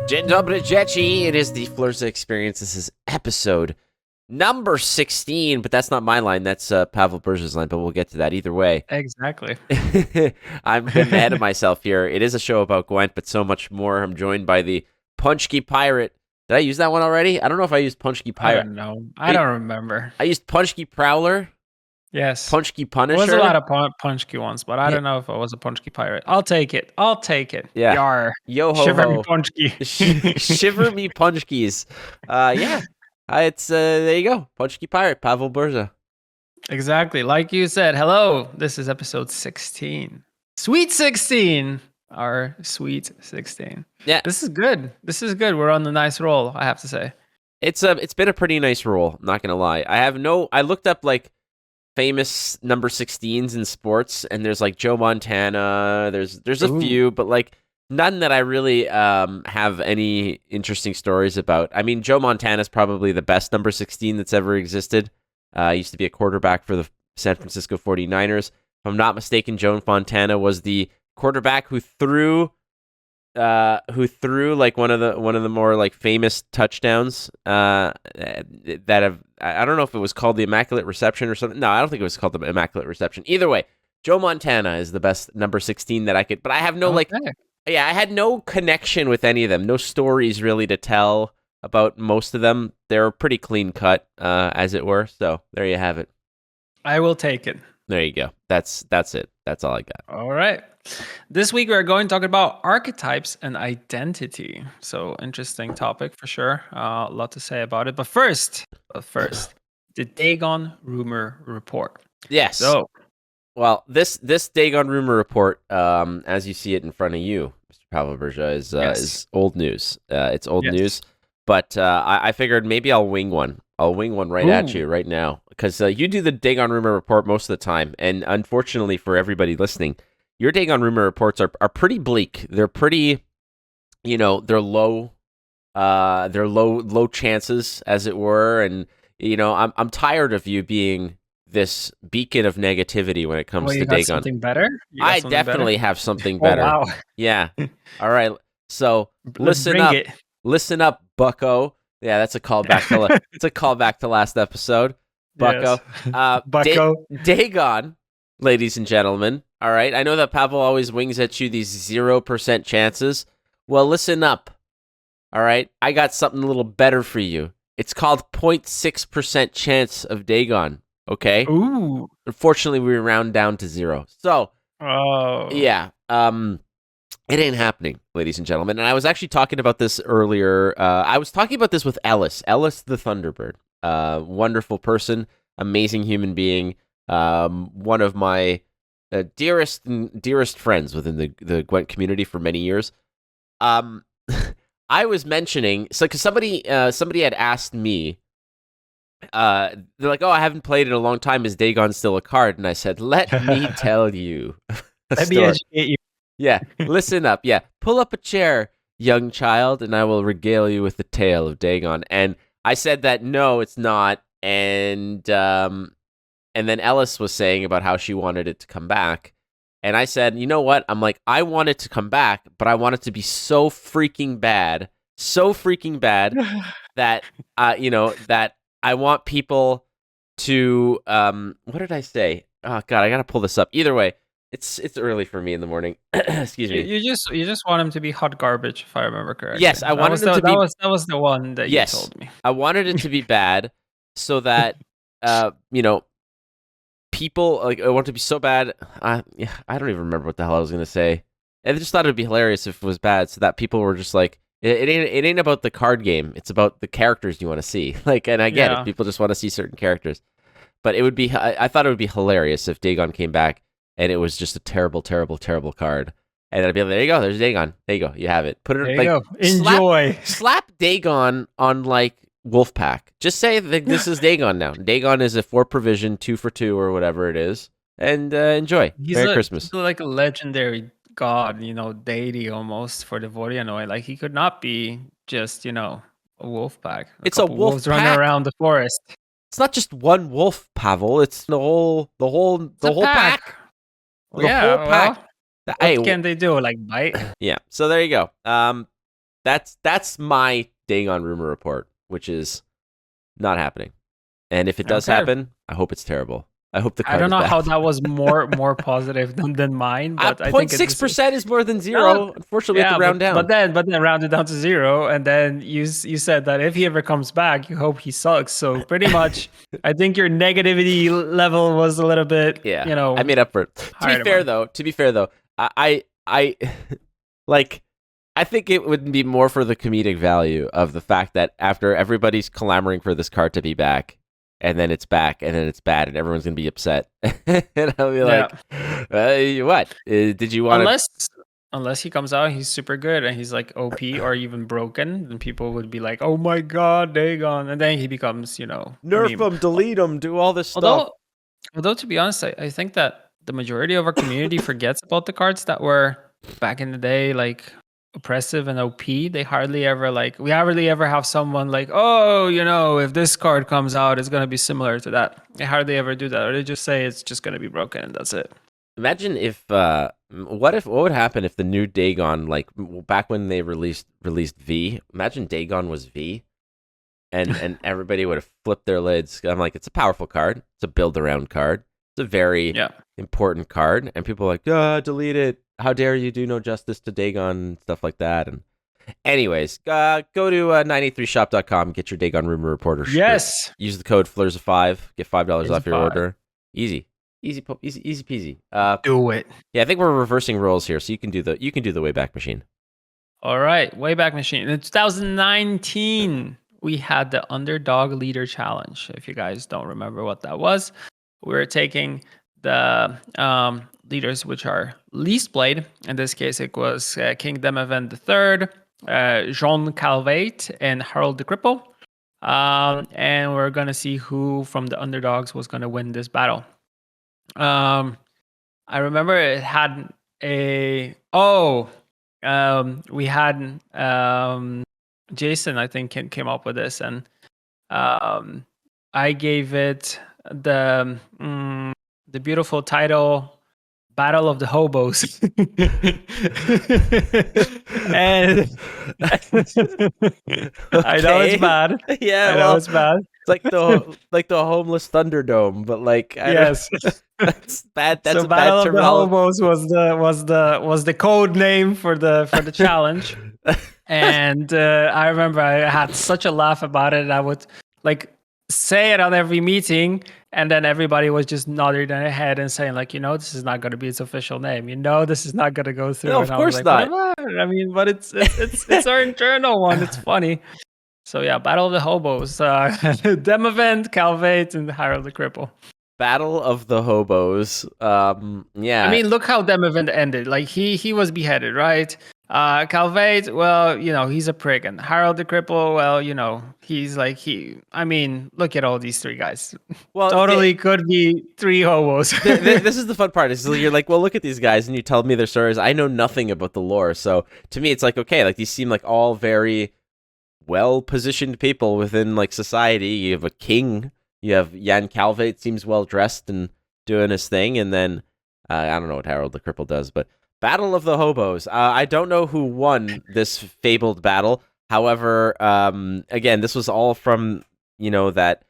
Dzień dobry, dzieci. It is the Flurza experience. This is episode number 16, but that's not my line. That's Pavel Burza's line, but we'll get to that either way. Exactly. I'm getting ahead of myself here. It is a show about Gwent, but so much more. I'm joined by the Punchki Pirate. Did I use that one already? I don't know if I used Punchki Pirate. I don't know. I don't remember. I used Punchki Prowler. Yes. Punchki Punisher. There was a lot of Punchki ones, but I don't know if I was a Punchki pirate. I'll take it. Yeah. Yar. Yo ho Shiver ho. me Punchki. Shiver me Punchkis. Yeah. It's there you go. Punchki Pirate, Pavel Burza. Exactly. Like you said, hello. This is episode 16. Sweet 16. Our sweet 16. Yeah. This is good. We're on a nice roll, I have to say. It's been a pretty nice roll, I'm not gonna lie. I looked up like famous number 16s in sports, and there's like Joe Montana, there's a few, but like none that I really have any interesting stories about. I mean, Joe Montana's probably the best number 16 that's ever existed. Used to be a quarterback for the San Francisco 49ers. If I'm not mistaken, Joe Montana was the quarterback who threw like one of the more like famous touchdowns that have, I don't know if it was called the Immaculate Reception or something. No, I don't think it was called the Immaculate Reception. Either way, Joe Montana is the best number 16 that I could, but I have no I had no connection with any of them. No stories really to tell about most of them. They're pretty clean cut, as it were. So there you have it. I will take it. There you go. That's it. That's all I got. All right. This week we're going to talk about archetypes and identity. So interesting topic for sure. A lot to say about it. But first, the Dagon rumor report. Yes. So, well, this Dagon rumor report, as you see it in front of you, Mr. Pavel Burza, is old news. It's old news, but I figured maybe I'll wing one. I'll wing one right at you right now, because you do the Dagon rumor report most of the time, and unfortunately for everybody listening, your Dagon rumor reports are pretty bleak. They're pretty, they're low chances, as it were, and I'm tired of you being this beacon of negativity when it comes to Dagon. Something better? I definitely have something better. Oh, wow. Yeah. All right. So listen up. Listen up, Bucko. Yeah, that's a callback to it's a callback to last episode. Bucko. Yes. Bucko. Dagon, ladies and gentlemen. All right. I know that Pavel always wings at you these 0% chances. Well, listen up. All right. I got something a little better for you. It's called 0.6% chance of Dagon. Okay. Ooh. Unfortunately, we round down to 0. So, yeah. It ain't happening, ladies and gentlemen. And I was actually talking about this earlier. I was talking about this with Ellis the Thunderbird. Wonderful person, amazing human being. One of my dearest friends within the Gwent community for many years. I was mentioning, so because somebody had asked me, they're like, "Oh, I haven't played in a long time. Is Dagon still a card?" And I said, "Let me tell you." Let me educate you. Yeah, listen up. Yeah, pull up a chair, young child, and I will regale you with the tale of Dagon. And I said that no, it's not. And then Ellis was saying about how she wanted it to come back. And I said, you know what? I'm like, I want it to come back, but I want it to be so freaking bad that that I want people to what did I say? Oh God, I gotta pull this up. Either way, it's early for me in the morning. Excuse me. You just want him to be hot garbage, if I remember correctly. Yes, I wanted him to be. That was the one that you told me. I wanted it to be bad, so that people, like, I want it to be so bad. I don't even remember what the hell I was gonna say. I just thought it'd be hilarious if it was bad, so that people were just like, it ain't about the card game. It's about the characters you want to see. Like, and I get it. People just want to see certain characters, but it would be. I thought it would be hilarious if Dagon came back and it was just a terrible, terrible, terrible card. And I'd be like, there you go. There's Dagon. There you go. You have it. Put it. There you go. Enjoy. Slap Dagon on like Wolfpack. Just say that this is Dagon now. Dagon is a 4 provision, 2 for 2 or whatever it is, and enjoy. Merry Christmas. He's like a legendary god, deity almost for the Vorianoi. Like, he could not be just a wolf pack. It's a wolf pack running around the forest. It's not just one wolf, Pavel. It's the whole pack. What can they do? Like bite? Yeah. So there you go. That's my Dagon rumor report, which is not happening. And if it does happen, I hope it's terrible. I hope the card I don't is know bad. how that was more positive than mine, but I think 0.6% is more than 0. No, Unfortunately, we have to round down. But then round it down to 0, and then you said that if he ever comes back, you hope he sucks. So pretty much, I think your negativity level was a little bit, I made up for it. To be fair though, I like. I think it would be more for the comedic value of the fact that after everybody's clamoring for this card to be back, and then it's back, and then it's bad, and everyone's gonna be upset, and I'll be like, "What? Did you want to?" Unless he comes out, he's super good, and he's like OP or even broken, then people would be like, "Oh my god, Dagon!" And then he becomes, nerf him, delete him, do all this stuff. Although to be honest, I think that the majority of our community forgets about the cards that were back in the day, like oppressive and OP. They hardly ever we hardly ever have someone like, oh, if this card comes out, it's gonna be similar to that. They hardly ever do that, or they just say it's just gonna be broken and that's it. Imagine if what would happen if the new Dagon, like back when they released V, imagine Dagon was V, and everybody would have flipped their lids. I'm like, it's a powerful card, it's a build around card, it's a very important card, and people are like, delete it. How dare you do no justice to Dagon and stuff like that. And anyways, go to 983shop.com, get your Dagon rumor reporter shirt. Yes. Use the code Flurza5, get $5 off your order. Easy peasy. Do it. Yeah, I think we're reversing roles here, so you can do the Wayback Machine. All right, Wayback Machine. In 2019, we had the Underdog Leader Challenge. If you guys don't remember what that was, we were taking the leaders which are least played. In this case, it was King Demavend III, Jean Calvate, and Harold the Cripple. And we're going to see who from the underdogs was going to win this battle. I remember it had we had Jason, I think, came up with this, and I gave it the beautiful title, Battle of the Hobos. And I know it's bad. Yeah, I know it's bad. It's like the homeless Thunderdome, but yes, that's bad. That's so a Battle bad of the Hobos was the code name for the challenge. And I remember I had such a laugh about it. I would say it on every meeting, and then everybody was just nodding their head and saying this is not going to be its official name. This is not going to go through. No, of course not. I mean, but it's our internal one. It's funny. So yeah, Battle of the Hobos, Demavend, Calvate, and Harold the Cripple. Battle of the Hobos. Yeah. I mean, look how Demavend ended. He was beheaded, right? Calvate, well, he's a prick, and Harold the Cripple, well, he's I mean, look at all these three guys. Well, totally could be three hobos. This is the fun part. Is you're like, well, look at these guys, and you tell me their stories. I know nothing about the lore, so to me, it's okay, these seem like all very well-positioned people within society. You have a king. You have Jan Calvate, seems well-dressed and doing his thing, and then I don't know what Harold the Cripple does, but Battle of the Hobos. I don't know who won this fabled battle. However, again, this was all from that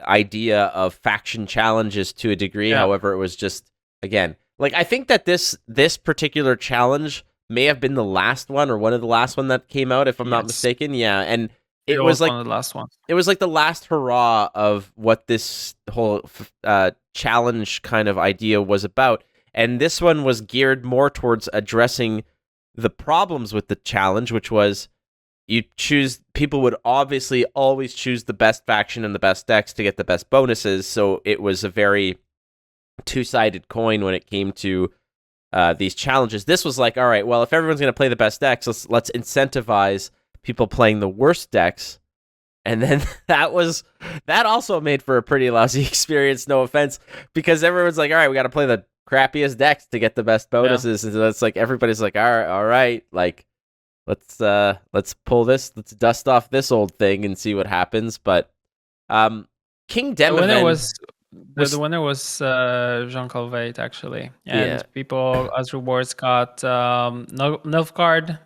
idea of faction challenges to a degree. Yeah. However, it was just, again, I think that this particular challenge may have been the last one, or one of the last one that came out, if I'm not mistaken. Yeah, and it was one of the last ones. It was the last hurrah of what this whole challenge kind of idea was about. And this one was geared more towards addressing the problems with the challenge, which was people would obviously always choose the best faction and the best decks to get the best bonuses. So it was a very two-sided coin when it came to these challenges. This was all right, well, if everyone's going to play the best decks, let's incentivize people playing the worst decks. And then that also made for a pretty lousy experience, no offense, because everyone's all right, we got to play the crappiest decks to get the best bonuses. Yeah. And so it's everybody's all right, let's pull this, let's dust off this old thing and see what happens. But King Demavend, The winner was Jean Calveit, actually. And Yeah. people, as rewards, got Nilfgaard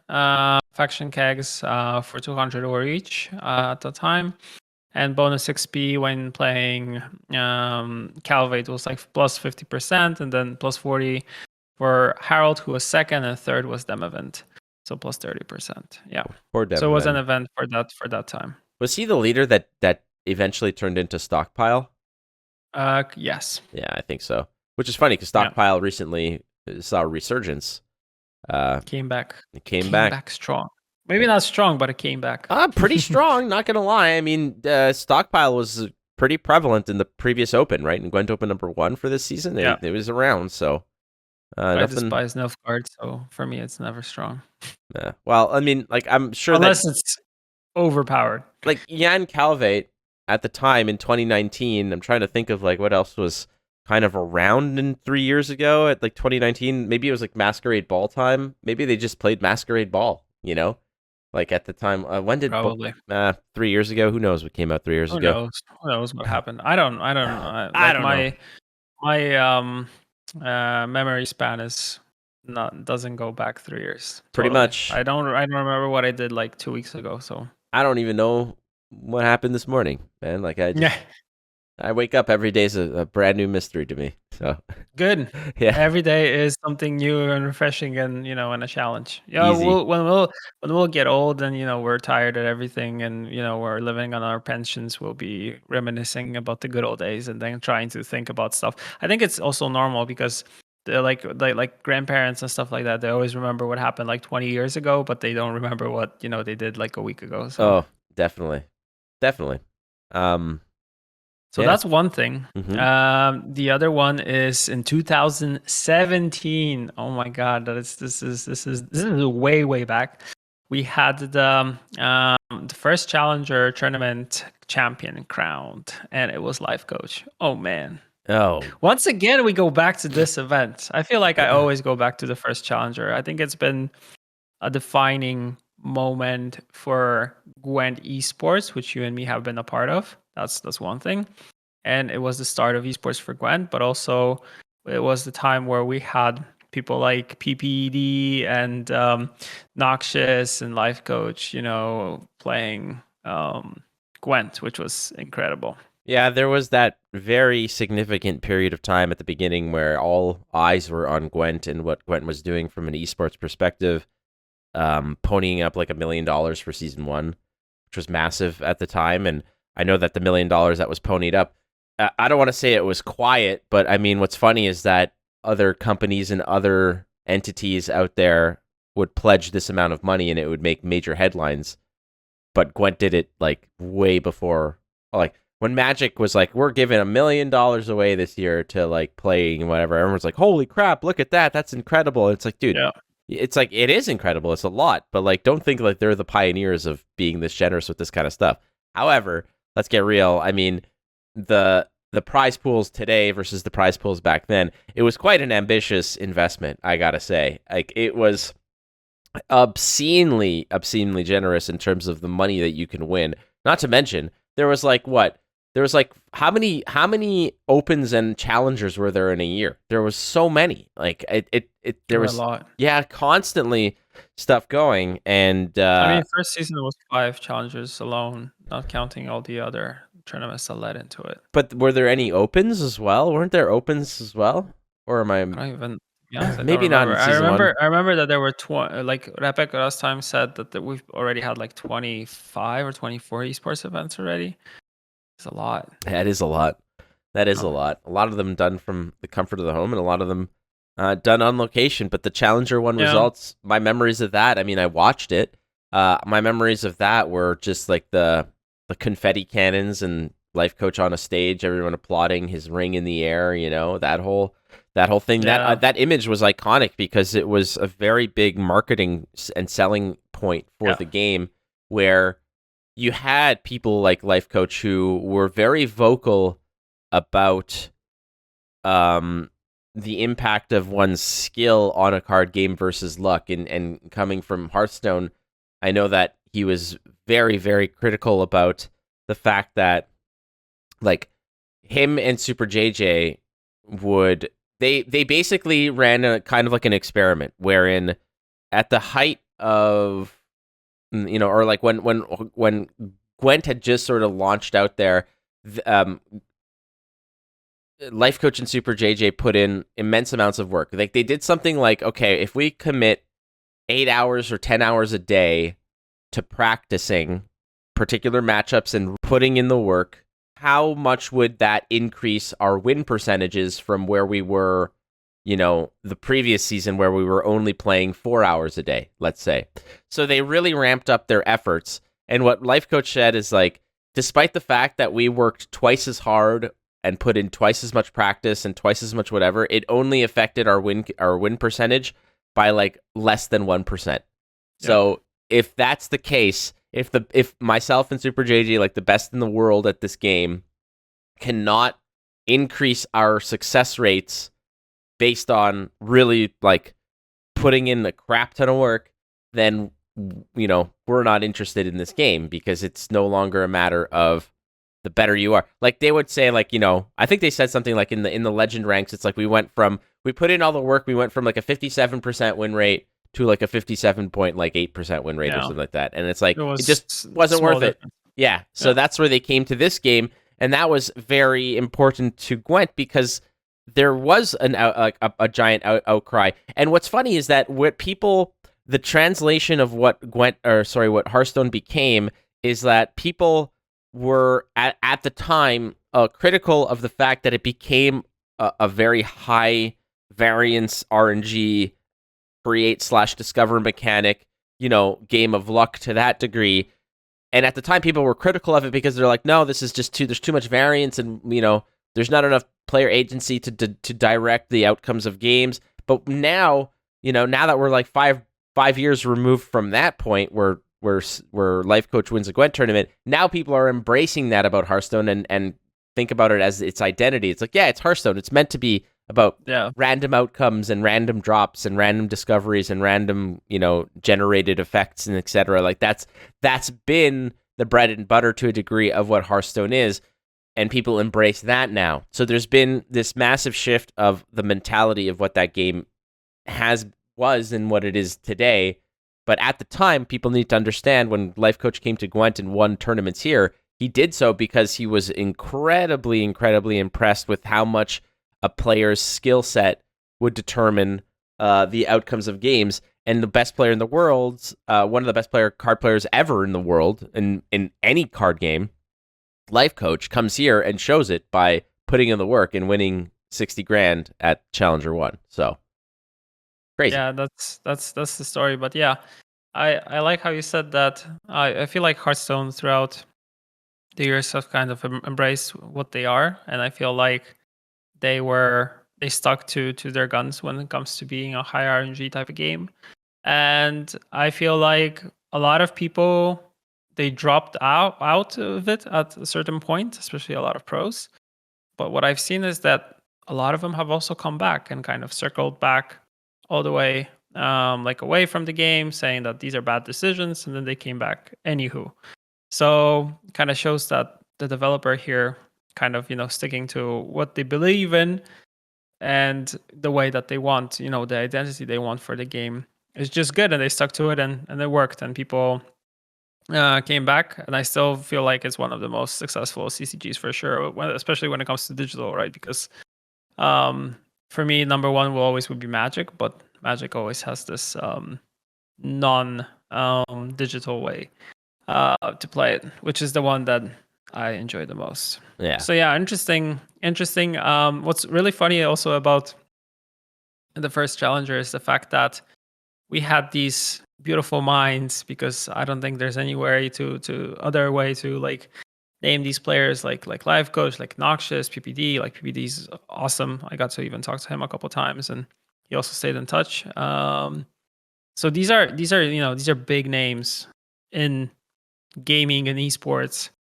faction kegs for 200 ore each at the time. And bonus XP when playing Calveit was like plus 50%, and then plus 40 for Harold, who was second, and third was Demavent. So plus 30%. Yeah. Poor So it was an Demavent. event for that time. Was he the leader that eventually turned into Stockpile? Yes. Yeah, I think so. Which is funny because Stockpile recently saw a resurgence. Came back. It came back strong. Maybe not strong, but it came back. Pretty strong, not gonna lie. I mean, Stockpile was pretty prevalent in the previous Open, right? In Gwent Open #1 for this season, it was around. So I despise Nilfgaard, so for me, it's never strong. Yeah. Well, I mean, like I'm sure unless it's overpowered. Like Jan Calveit at the time in 2019. I'm trying to think of like what else was kind of around in 3 years ago at like 2019. Maybe it was like Masquerade Ball time. Maybe they just played Masquerade Ball. Like at the time, when did probably 3 years ago? Who knows what came out 3 years ago? Who knows what happened? I don't know. I don't know. My memory span is doesn't go back 3 years. Pretty much. I don't remember what I did like 2 weeks ago. So I don't even know what happened this morning, man. Like I wake up every day is a brand new mystery to me. So good. Yeah. Every day is something new and refreshing, and and a challenge. Yeah. Easy. When we'll get old and we're tired of everything, and we're living on our pensions, we'll be reminiscing about the good old days and then trying to think about stuff. I think it's also normal because they're like grandparents and stuff like that. They always remember what happened like 20 years ago, but they don't remember what they did like a week ago. So. Oh, definitely. So that's one thing. Mm-hmm. The other one is in 2017. Oh my God, this is way back. We had the first Challenger tournament champion crowned, and it was Life Coach. Oh man. Oh. Once again, we go back to this event. I feel like I always go back to the first Challenger. I think it's been a defining moment for Gwent esports, which you and me have been a part of. That's one thing. And it was the start of esports for Gwent, but also it was the time where we had people like PPD and Noxious and Life Coach, playing Gwent, which was incredible. Yeah, there was that very significant period of time at the beginning where all eyes were on Gwent and what Gwent was doing from an esports perspective, ponying up like $1 million for season 1, which was massive at the time. And I know that the $1 million that was ponied up, I don't want to say it was quiet, but I mean, what's funny is that other companies and other entities out there would pledge this amount of money and it would make major headlines. But Gwent did it like way before, like when Magic was like, we're giving $1 million away this year to like playing and whatever. Everyone's like, holy crap, look at that. That's incredible. It's like, dude, It's like, it is incredible. It's a lot, but like, don't think like they're the pioneers of being this generous with this kind of stuff. However, let's get real. I mean, the prize pools today versus the prize pools back then, it was quite an ambitious investment, I gotta say. Like, it was obscenely generous in terms of the money that you can win. Not to mention, there was like how many opens and challengers were there in a year? There was so many. Like there was a lot. Yeah, constantly stuff going. And I mean, first season was 5 challengers alone, not counting all the other tournaments that led into it. But were there any opens as well? Weren't there opens as well? Or am I don't even maybe not in season 1. I remember that there were like Repek last time said that we've already had like 25 or 24 esports events already. It's a lot. That is a lot. A lot. A lot of them done from the comfort of the home, and a lot of them done on location. But the Challenger 1 results, my memories of that, I mean, I watched it. My memories of that were just like the confetti cannons and Life Coach on a stage, everyone applauding, his ring in the air, that whole thing. That image was iconic because it was a very big marketing and selling point for the game, where you had people like Life Coach who were very vocal about the impact of one's skill on a card game versus luck. And coming from Hearthstone, I know that he was very, very critical about the fact that, like, him and Super JJ would they basically ran a kind of like an experiment wherein at the height of or like when Gwent had just sort of launched out there, Life Coach and Super JJ put in immense amounts of work. Like they did something like, okay, if we commit 8 hours or 10 hours a day to practicing particular matchups and putting in the work, how much would that increase our win percentages from where we were, the previous season where we were only playing 4 hours a day, let's say. So they really ramped up their efforts. And what Life Coach said is like, despite the fact that we worked twice as hard and put in twice as much practice and twice as much whatever, it only affected our win percentage by like less than 1%. So if that's the case, if myself and Super JJ, like the best in the world at this game, cannot increase our success rates based on really like putting in a crap ton of work, then we're not interested in this game because it's no longer a matter of the better you are. Like they would say, like, I think they said something like in the legend ranks, it's like we put in all the work, we went from like a 57% win rate to like a 57.8% win rate or something like that. And it's like it just wasn't worth it. Yeah. So that's where they came to this game, and that was very important to Gwent because there was a giant outcry. And what's funny is that the translation of what what Hearthstone became is that people were at the time critical of the fact that it became a very high variance RNG create/discover mechanic, game of luck to that degree. And at the time, people were critical of it because they're like, no, this is just there's too much variance, and there's not enough player agency to direct the outcomes of games. But now, now that we're like five years removed from that point where Life Coach wins a Gwent tournament, now people are embracing that about Hearthstone and think about it as its identity. It's like, yeah, it's Hearthstone. It's meant to be about random outcomes and random drops and random discoveries and random, generated effects and etc. Like that's been the bread and butter to a degree of what Hearthstone is, and people embrace that now. So there's been this massive shift of the mentality of what that game was and what it is today. But at the time, people need to understand when Life Coach came to Gwent and won tournaments here, he did so because he was incredibly, incredibly impressed with how much a player's skill set would determine the outcomes of games. And the best player in the world, one of the best card players ever in the world, in any card game, Life Coach, comes here and shows it by putting in the work and winning 60 grand at Challenger 1. So crazy. Yeah, that's the story. But yeah, I like how you said that. I feel like Hearthstone throughout the years have kind of embraced what they are, and I feel like they stuck to their guns when it comes to being a high RNG type of game. And I feel like a lot of people, they dropped out of it at a certain point, especially a lot of pros. But what I've seen is that a lot of them have also come back and kind of circled back all the way away from the game, saying that these are bad decisions, and then they came back anywho. So kind of shows that the developer here kind of sticking to what they believe in and the way that they want, the identity they want for the game is just good, and they stuck to it, and it worked, and people came back, and I still feel like it's one of the most successful CCGs for sure, especially when it comes to digital, right? Because for me, number one would be Magic, but Magic always has this non digital way to play it, which is the one that I enjoy the most. Yeah. So yeah, interesting. What's really funny also about the first Challenger is the fact that we had these beautiful minds, because I don't think there's any way other way to like name these players like Life Coach, like Noxious, PPD. Like PPD's awesome. I got to even talk to him a couple times, and he also stayed in touch. So these are big names in gaming and esports,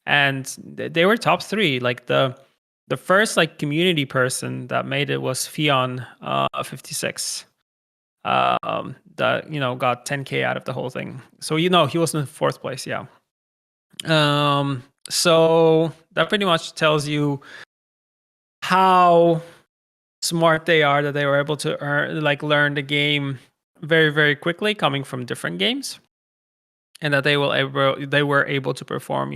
and they were top 3. Like the first like community person that made it was Fion 56. That got 10K out of the whole thing. So he was in 4th place. Yeah. So that pretty much tells you how smart they are that they were able to learn the game very, very quickly, coming from different games, and that they were able to perform,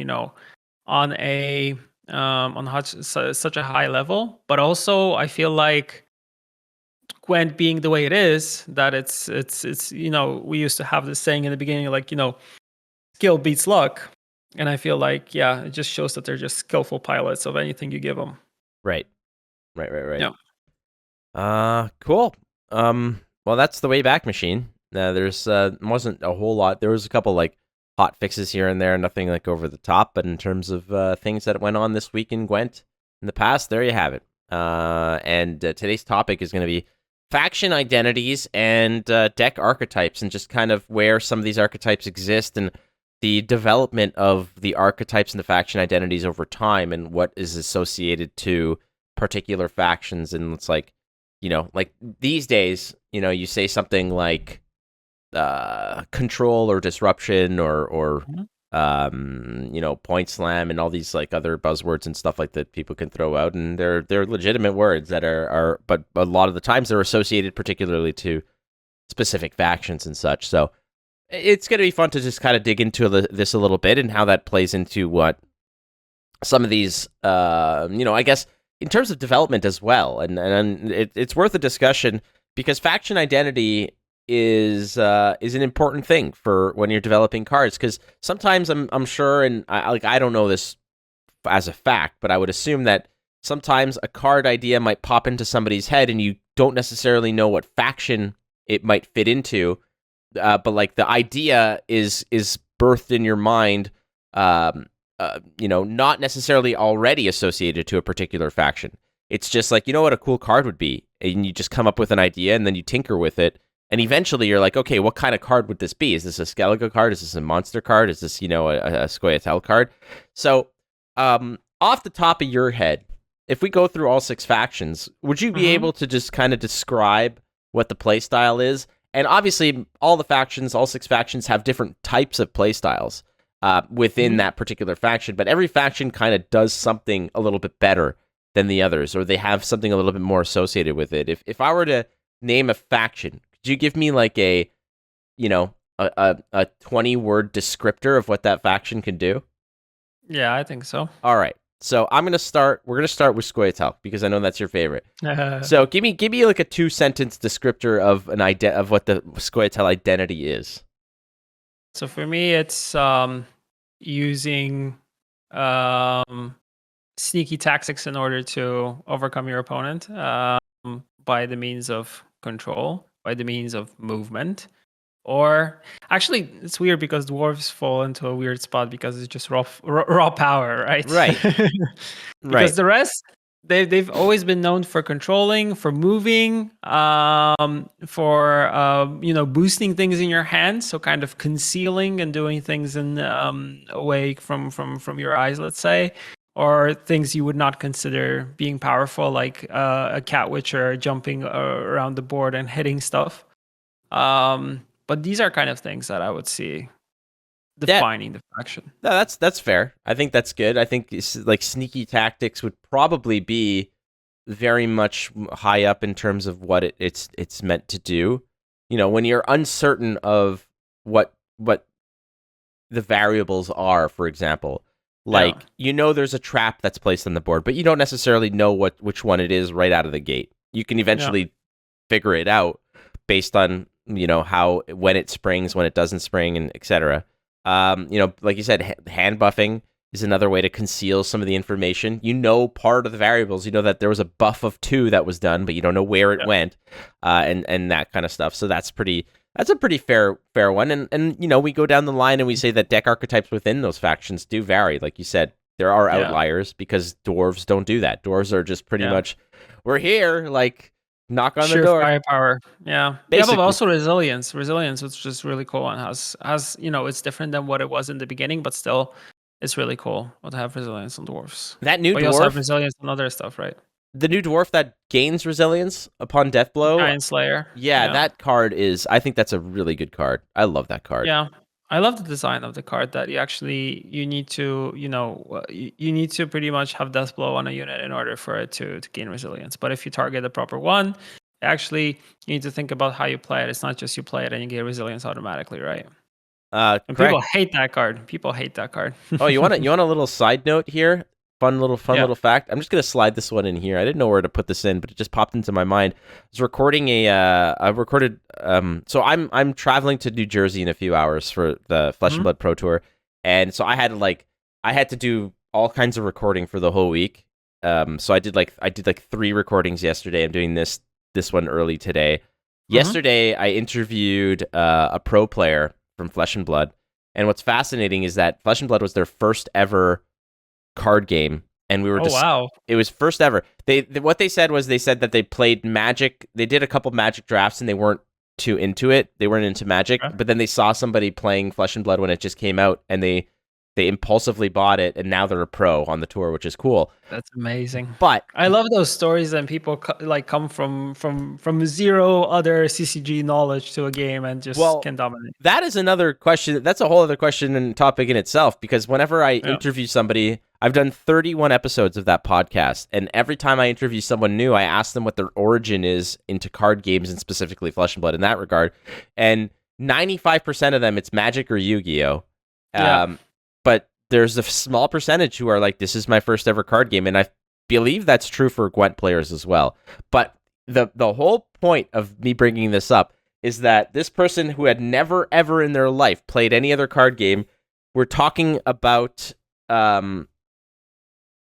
on a such a high level. But also, I feel like Gwent being the way it is, that it's we used to have this saying in the beginning, like, skill beats luck. And I feel like, yeah, it just shows that they're just skillful pilots of anything you give them. Right. Yeah. Cool. Well, that's the Wayback Machine. There's wasn't a whole lot. There was a couple like hot fixes here and there, nothing like over the top. But in terms of things that went on this week in Gwent in the past, there you have it. And today's topic is going to be faction identities and deck archetypes, and just kind of where some of these archetypes exist, and the development of the archetypes and the faction identities over time, and what is associated to particular factions. And it's like, like these days, you say something like control or disruption or point slam, and all these like other buzzwords and stuff like that people can throw out, and they're legitimate words that are but a lot of the times they're associated particularly to specific factions and such. So it's going to be fun to just kind of dig into this a little bit, and how that plays into what some of these, I guess in terms of development as well. And it's worth a discussion, because faction identity is an important thing for when you're developing cards, because sometimes I'm sure, and I don't know this as a fact, but I would assume that sometimes a card idea might pop into somebody's head, and you don't necessarily know what faction it might fit into. But like the idea is birthed in your mind, not necessarily already associated to a particular faction. It's just like, what a cool card would be, and you just come up with an idea, and then you tinker with it, and eventually you're like, okay, what kind of card would this be? Is this a Skellige card? Is this a monster card? Is this, a Scoia'tael card? So, off the top of your head, if we go through all 6 factions, would you be able to just kind of describe what the playstyle is? And obviously, all 6 factions have different types of playstyles within that particular faction, but every faction kind of does something a little bit better than the others, or they have something a little bit more associated with it. If I were to name a faction, could you give me like a 20-word descriptor of what that faction can do? Yeah, I think so. All right. So we're going to start with Scoia'tael, because I know that's your favorite. So give me like a 2-sentence descriptor of of what the Scoia'tael identity is. So for me, it's using sneaky tactics in order to overcome your opponent, by the means of control, by the means of movement. Or actually, it's weird because dwarves fall into a weird spot because it's just raw power, right? Right. Because the rest, they've always been known for controlling, for moving, for boosting things in your hand, so kind of concealing and doing things in away from your eyes, let's say, or things you would not consider being powerful, like a cat witcher jumping around the board and hitting stuff. But these are kind of things that I would see defining the faction. No, that's fair. I think that's good. I think like sneaky tactics would probably be very much high up in terms of what it's meant to do. When you're uncertain of what the variables are, for example, like there's a trap that's placed on the board, but you don't necessarily know which one it is right out of the gate. You can eventually figure it out based on when it springs, when it doesn't spring, and etc. Like you said, hand buffing is another way to conceal some of the information. Part of the variables. That there was a buff of 2 that was done, but you don't know where it went, and that kind of stuff. So that's a pretty fair one. And we go down the line and we say that deck archetypes within those factions do vary. Like you said, there are outliers, because dwarves don't do that. Dwarves are just pretty much, we're here, like, knock on the door. Firepower. Yeah. Basically. Yeah, but also resilience. Resilience, which is really cool, and has it's different than what it was in the beginning, but still it's really cool to have resilience on dwarves. That new dwarf, you also have resilience on other stuff, right? The new dwarf that gains resilience upon death blow. Giant Slayer. Yeah, that card I think that's a really good card. I love that card. Yeah. I love the design of the card that you need to, you need to pretty much have death blow on a unit in order for it to gain resilience. But if you target the proper one, actually you need to think about how you play it. It's not just you play it and you get resilience automatically, right? And Correct. people hate that card. People hate that card. Oh, you want a little side note here? Fun little fact. I'm just gonna slide this one in here. I didn't know where to put this in, but it just popped into my mind. I was recording I recorded. So I'm traveling to New Jersey in a few hours for the Flesh and Blood Pro Tour, and so I had to do all kinds of recording for the whole week. So I did like 3 recordings yesterday. I'm doing this one early today. Yesterday I interviewed a pro player from Flesh and Blood, and what's fascinating is that Flesh and Blood was their first ever card game, and we were it was first ever. What they said that they played Magic. They did a couple Magic drafts and they weren't too into it. They weren't into Magic, but then they saw somebody playing Flesh and Blood when it just came out, and they impulsively bought it, and now they're a pro on the tour, which is cool. That's amazing. But I love those stories and people come from zero other CCG knowledge to a game and just can dominate. That is another question. That's a whole other question and topic in itself, because whenever I interview somebody, I've done 31 episodes of that podcast, and every time I interview someone new, I ask them what their origin is into card games, and specifically Flesh and Blood in that regard. And 95% of them, it's Magic or Yu-Gi-Oh! But there's a small percentage who are like, this is my first ever card game, and I believe that's true for Gwent players as well. But the whole point of me bringing this up is that this person who had never ever in their life played any other card game, we're talking about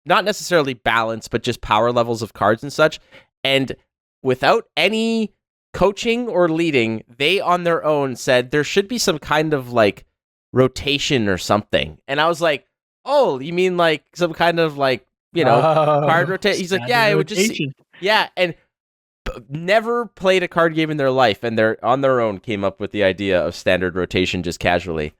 not necessarily balance, but just power levels of cards and such. And without any coaching or leading, they on their own said there should be some kind of like rotation or something. And I was like, oh, you mean like some kind of like, card rotation? He's like, yeah, it would just and never played a card game in their life, and they're on their own came up with the idea of standard rotation just casually,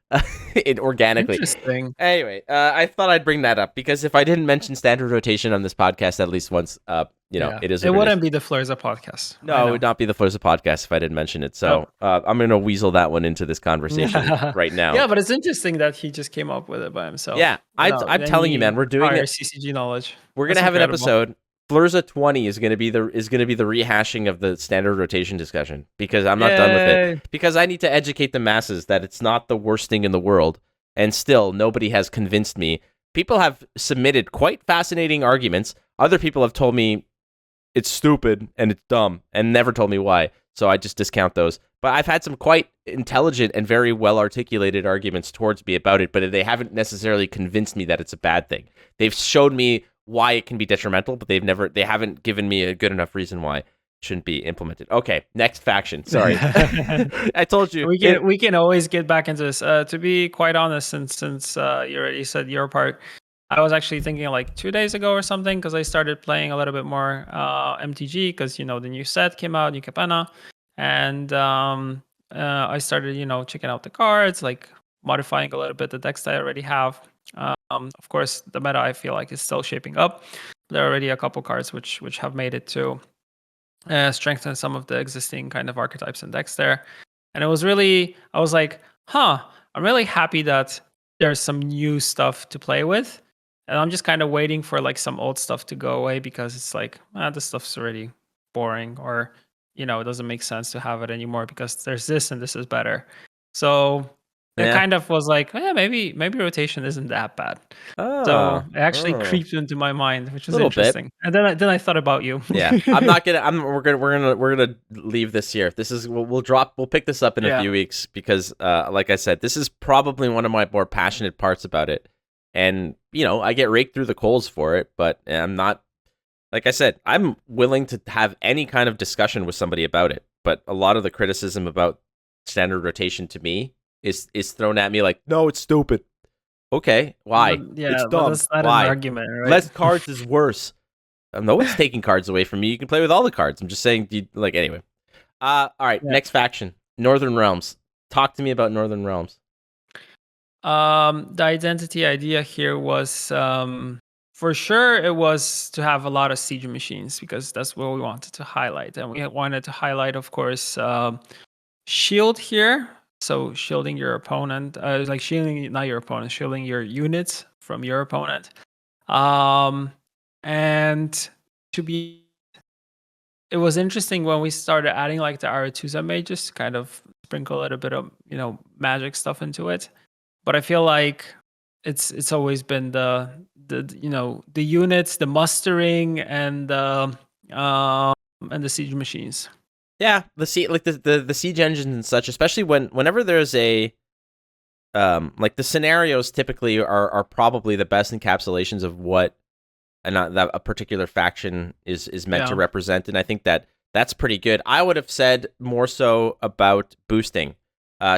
organically. Interesting. Anyway, I thought I'd bring that up because if I didn't mention standard rotation on this podcast at least once, it is. It wouldn't be the Flurza podcast. No, it would not be the Flurza podcast if I didn't mention it. So I'm going to weasel that one into this conversation right now. Yeah, but it's interesting that he just came up with it by himself. Yeah, I'm telling you, man, we're doing it. CCG knowledge. We're going to have an episode. Flurza 20 is going to be the rehashing of the standard rotation discussion, because I'm not done with it, because I need to educate the masses that it's not the worst thing in the world, and still nobody has convinced me. People have submitted quite fascinating arguments. Other people have told me it's stupid and it's dumb and never told me why, so I just discount those. But I've had some quite intelligent and very well articulated arguments towards me about it, but they haven't necessarily convinced me that it's a bad thing. They've showed me why it can be detrimental, but they haven't given me a good enough reason why it shouldn't be implemented. Okay, next faction. Sorry. I told you. We can always get back into this. To be quite honest, since you already said your part, I was actually thinking like 2 days ago or something, because I started playing a little bit more MTG, because the new set came out, New Capenna, and I started checking out the cards, like modifying a little bit the decks that I already have. Of course, the meta I feel like is still shaping up. There are already a couple cards which have made it to strengthen some of the existing kind of archetypes and decks there. And I was like, I'm really happy that there's some new stuff to play with. And I'm just kind of waiting for like some old stuff to go away, because it's like, this stuff's already boring, or, it doesn't make sense to have it anymore because there's this and this is better. So it kind of was like, maybe rotation isn't that bad. So it actually creeped into my mind, which was interesting. And then I thought about you. Yeah, we're gonna leave this here. This is we'll pick this up in a few weeks, because like I said, this is probably one of my more passionate parts about it. And I get raked through the coals for it, but I'm not. Like I said, I'm willing to have any kind of discussion with somebody about it. But a lot of the criticism about standard rotation to me is thrown at me like, no, it's stupid. Okay, why? It's dumb. That's not why? An argument, right? Less cards is worse. No one's taking cards away from you. You can play with all the cards. I'm just saying, anyway. All right, next faction, Northern Realms. Talk to me about Northern Realms. The identity idea here was, for sure, it was to have a lot of siege machines, because that's what we wanted to highlight. And we wanted to highlight, of course, shield here. so shielding your opponent, like shielding not your opponent, shielding your units from your opponent. And to be, it was interesting when we started adding like the Aretusa mages to kind of sprinkle a little bit of magic stuff into it. But I feel like it's always been the the units, the mustering, and the siege machines. Yeah, the siege engines and such, especially whenever there's a like the scenarios typically are probably the best encapsulations of what that a particular faction is meant to represent, and I think that's pretty good. I would have said more so about boosting,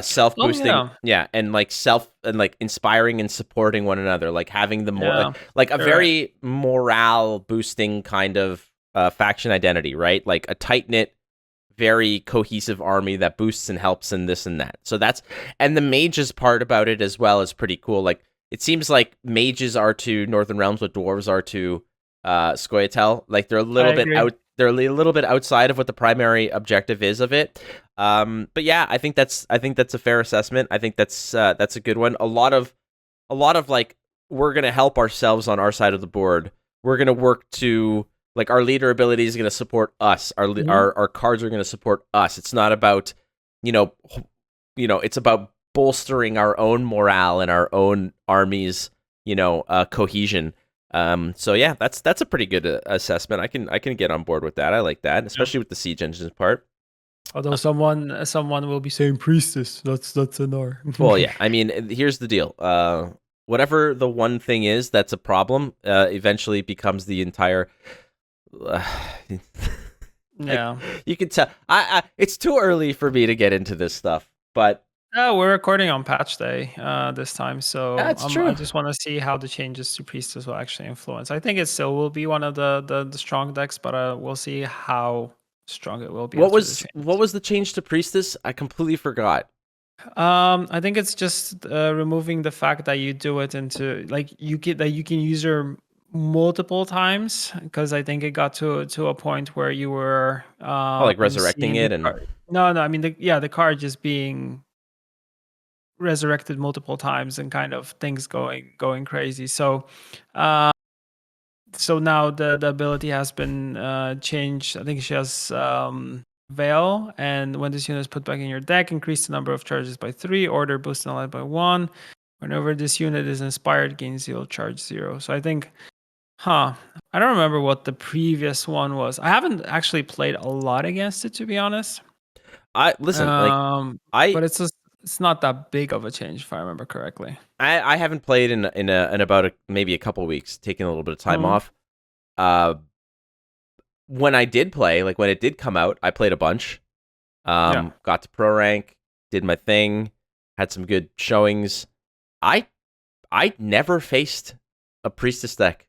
self-boosting, and like inspiring and supporting one another, like having the more like a very morale boosting kind of faction identity, right? Like a tight-knit, very cohesive army that boosts and helps and this and that. So and the mages part about it as well is pretty cool. Like it seems like mages are to Northern Realms what dwarves are to Scoia'tael. Like they're a little bit out. They're a little bit outside of what the primary objective is of it. But yeah, I think that's a fair assessment. I think that's a good one. A lot of like, we're gonna help ourselves on our side of the board. We're gonna work to, like, our leader ability is going to support us. Our cards are going to support us. It's not about, it's about bolstering our own morale and our own army's, cohesion. So yeah, that's a pretty good assessment. I can get on board with that. I like that, especially with the siege engines part. Although someone will be saying priestess. That's an R. Well, yeah. I mean, here's the deal. Whatever the one thing is that's a problem, eventually becomes the entire. Yeah, you can tell. It's too early for me to get into this stuff, but we're recording on patch day this time, so that's true. I just want to see how the changes to priestess will actually influence. I think it still will be one of the strong decks, but we'll see how strong it will be. What was the change to priestess? I completely forgot. I think it's just removing the fact that you do it into, like, you can use her multiple times, because I think it got to a point where you were like resurrecting it and no, I mean the card just being resurrected multiple times and kind of things going crazy. So so now the ability has been changed. I think she has Veil, and when this unit is put back in your deck, increase the number of charges by 3, order boost and light by 1. Whenever this unit is inspired, gain zeal, charge 0. So I think, I don't remember what the previous one was. I haven't actually played a lot against it, to be honest. But it's not that big of a change, if I remember correctly. I haven't played in about maybe a couple weeks, taking a little bit of time off. When I did play, like when it did come out, I played a bunch. Got to pro rank, did my thing, had some good showings. I never faced a priestess deck.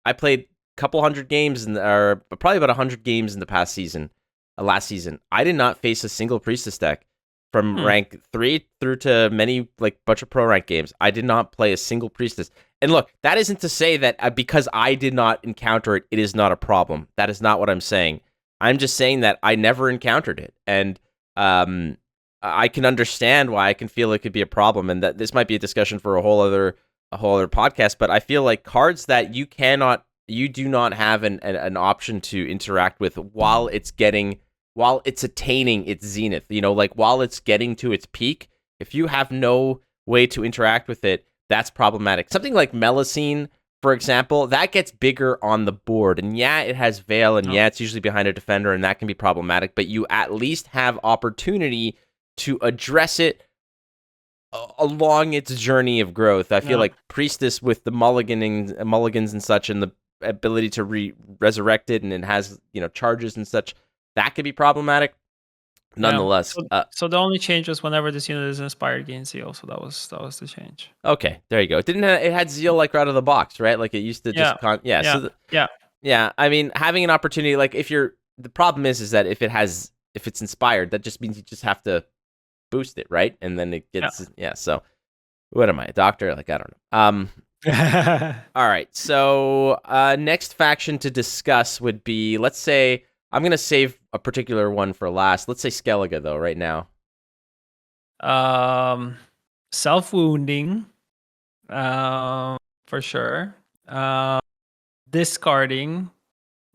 I played a couple hundred games, or probably about 100 games in the past season, last season. I did not face a single priestess deck from rank 3 through to many, like, bunch of pro rank games. I did not play a single priestess. And look, that isn't to say that because I did not encounter it, it is not a problem. That is not what I'm saying. I'm just saying that I never encountered it. And I can understand why I can feel it could be a problem, and that this might be a discussion for a whole other podcast. But I feel like cards that you do not have an option to interact with while it's attaining its zenith, like while it's getting to its peak, if you have no way to interact with it, that's problematic. Something like Melusine, for example, that gets bigger on the board, and yeah, it has Veil, and yeah, it's usually behind a defender, and that can be problematic, but you at least have opportunity to address it along its journey of growth. I feel like Priestess, with the mulligans and such, and the ability to resurrect it, and it has charges and such, that could be problematic. Nonetheless, so the only change was whenever this unit is inspired, gain zeal. So that was the change. Okay, there you go. It had zeal like right out of the box, right? Like it used to just yeah. I mean, having an opportunity, like the problem is that if it's inspired, that just means you just have to boost it, right? And then it gets So what am I, a doctor? Like, I don't know. All right. So next faction to discuss would be, let's say, I'm going to save a particular one for last. Let's say Skellige, though, right now. Self-wounding, for sure. Discarding,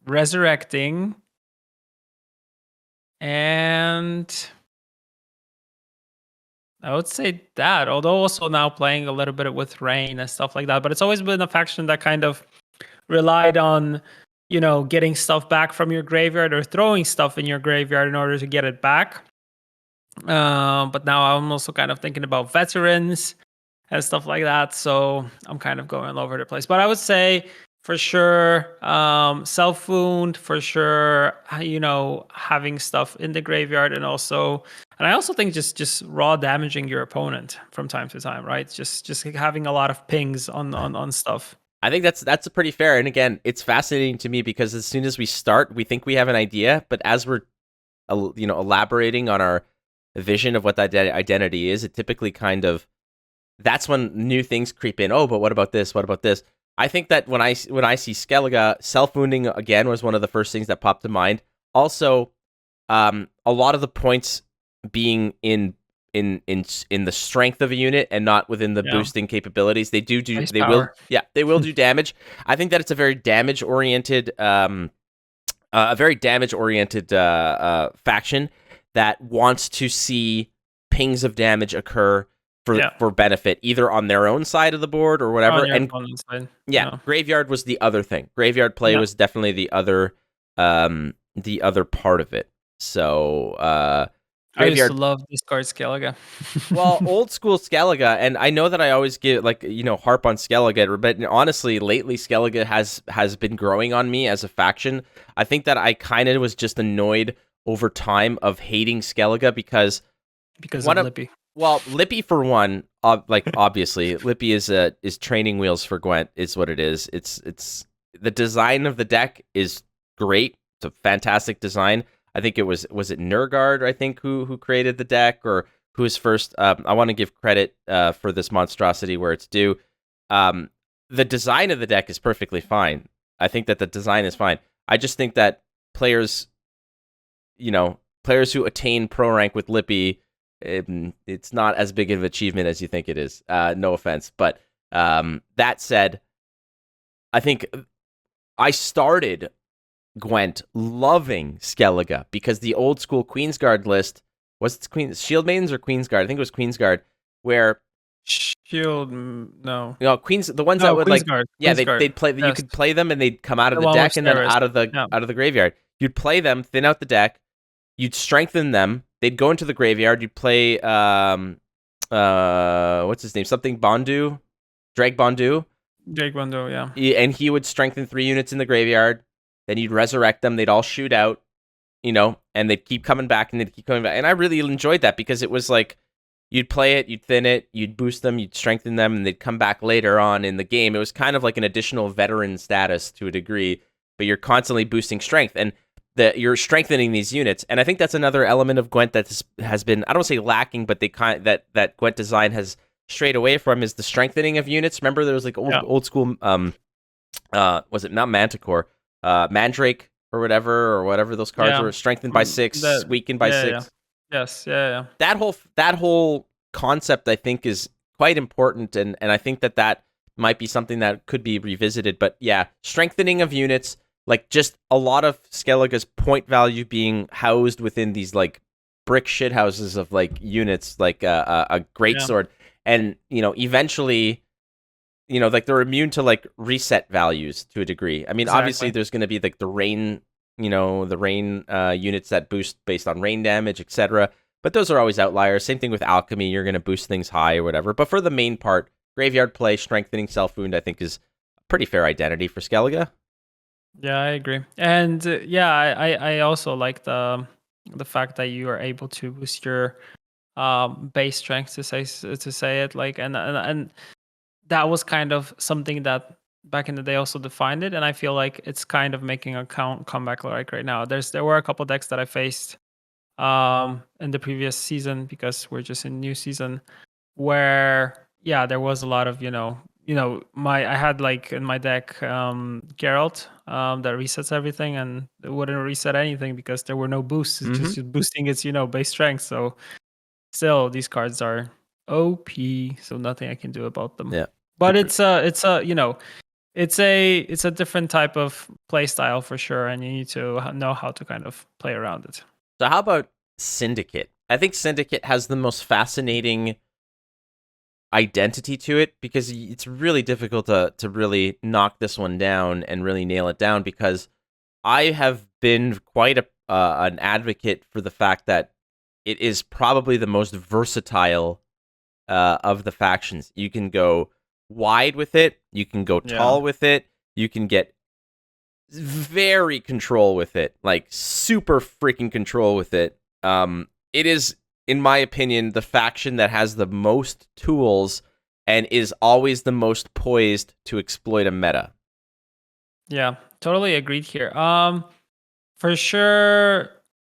resurrecting, and I would say that. Although also now playing a little bit with rain and stuff like that, but it's always been a faction that kind of relied on, getting stuff back from your graveyard or throwing stuff in your graveyard in order to get it back. But now I'm also kind of thinking about veterans and stuff like that. So I'm kind of going all over the place. But I would say for sure, self wound, for sure, having stuff in the graveyard, and I also think just raw damaging your opponent from time to time, right? Just having a lot of pings on stuff. I think that's pretty fair. And again, it's fascinating to me because as soon as we start, we think we have an idea, but as we're elaborating on our vision of what that identity is, it typically that's when new things creep in. Oh, but what about this? What about this? I think that when I see Skellige, self-wounding again was one of the first things that popped to mind. Also, a lot of the points being in the strength of a unit and not within the boosting capabilities. They will do damage. I think that it's a very damage oriented faction that wants to see pings of damage occur for benefit, either on their own side of the board or whatever. And graveyard was the other thing. Graveyard play was definitely the other part of it. So I used to love discard Skellige. Well, old school Skellige, and I know that I always get harp on Skellige, but honestly, lately Skellige has been growing on me as a faction. I think that I kind of was just annoyed over time of hating Skellige because of Lippy. Well, Lippy for one, obviously, Lippy is training wheels for Gwent, is what it is. It's the design of the deck is great. It's a fantastic design. I think was it Nergard, I think, who created the deck, or who was first. I want to give credit for this monstrosity where it's due. The design of the deck is perfectly fine. I think that the design is fine. I just think that players who attain pro rank with Lippy, it's not as big of an achievement as you think it is. No offense, but that said, I think I started Gwent loving Skellige because the old school Queensguard list was Shield Maidens or Queensguard. I think it was Queensguard, where Shield no Queens, the ones that would Queensguard, they'd play. You could play them and they'd come out of the deck and then out of the graveyard. You'd play them, thin out the deck. You'd strengthen them. They'd go into the graveyard. You'd play what's his name? Something Bondu, Drake Bondu. Yeah. And he would strengthen 3 units in the graveyard. Then you'd resurrect them. They'd all shoot out, and they'd keep coming back and they'd keep coming back. And I really enjoyed that because it was like you'd play it, you'd thin it, you'd boost them, you'd strengthen them, and they'd come back later on in the game. It was kind of like an additional veteran status to a degree, but you're constantly boosting strength and you're strengthening these units. And I think that's another element of Gwent that has been, I don't say lacking, but that Gwent design has strayed away from is the strengthening of units. Remember there was like old school, was it not Manticore? Mandrake or whatever those cards were, strengthened by 6, weakened by 6. Yes. That whole concept I think is quite important, and I think that might be something that could be revisited. But yeah, strengthening of units, like just a lot of Skellige's point value being housed within these like brick shit houses of like units, like a greatsword, and eventually. Like they're immune to like reset values to a degree. I mean, obviously there's going to be like the rain units that boost based on rain damage, etc. But those are always outliers. Same thing with alchemy. You're going to boost things high or whatever. But for the main part, graveyard play, strengthening, self-wound, I think is a pretty fair identity for Skellige. Yeah, I agree. And I also like the fact that you are able to boost your base strength to say it, like, and that was kind of something that back in the day also defined it, and I feel like it's kind of making a comeback like right now. There were a couple decks that I faced in the previous season because we're just in new season where there was a lot of I had like in my deck Geralt that resets everything, and it wouldn't reset anything because there were no boosts. It's just boosting its base strength. So still these cards are OP, so nothing I can do about them. Yeah. But it's a you know, it's a different type of play style for sure, and you need to know how to kind of play around it. So how about Syndicate? I think Syndicate has the most fascinating identity to it, because it's really difficult to really knock this one down and really nail it down, because I have been quite an advocate for the fact that it is probably the most versatile of the factions. You can go wide with it, you can go tall with it, you can get very control with it, like super freaking control with it. It is, in my opinion, the faction that has the most tools and is always the most poised to exploit a meta. Yeah, totally agreed here. For sure,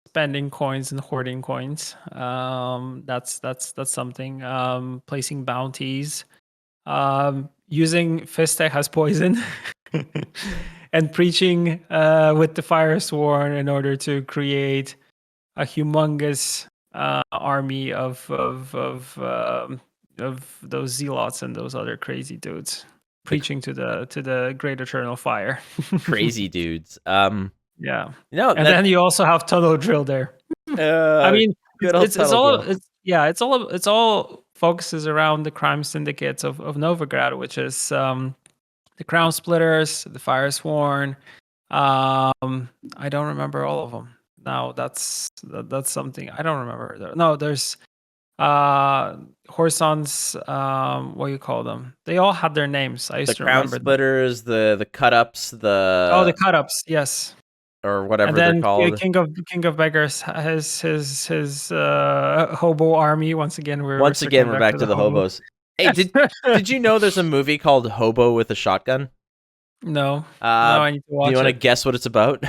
spending coins and hoarding coins. That's something. Placing bounties. Using Fistech as poison. And preaching with the Fire Sworn in order to create a humongous army of those zealots and those other crazy dudes, preaching to the great eternal fire. Crazy dudes. Yeah. No, and then you also have Tunnel Drill there. I mean, it's all focuses around the crime syndicates of Novigrad, which is the Crown Splitters, the Fire Sworn. I don't remember all of them. Now that's something I don't remember. No, there's Horsons, what do you call them? They all had their names. I used to remember. The Crown Splitters, the Cut Ups, the Cut Ups, yes. Or whatever and then they're called. King of Beggars has his hobo army. Once again, we're back to the hobos. Hey, did you know there's a movie called Hobo with a Shotgun? No. No, I need to watch it. Do you want to guess what it's about?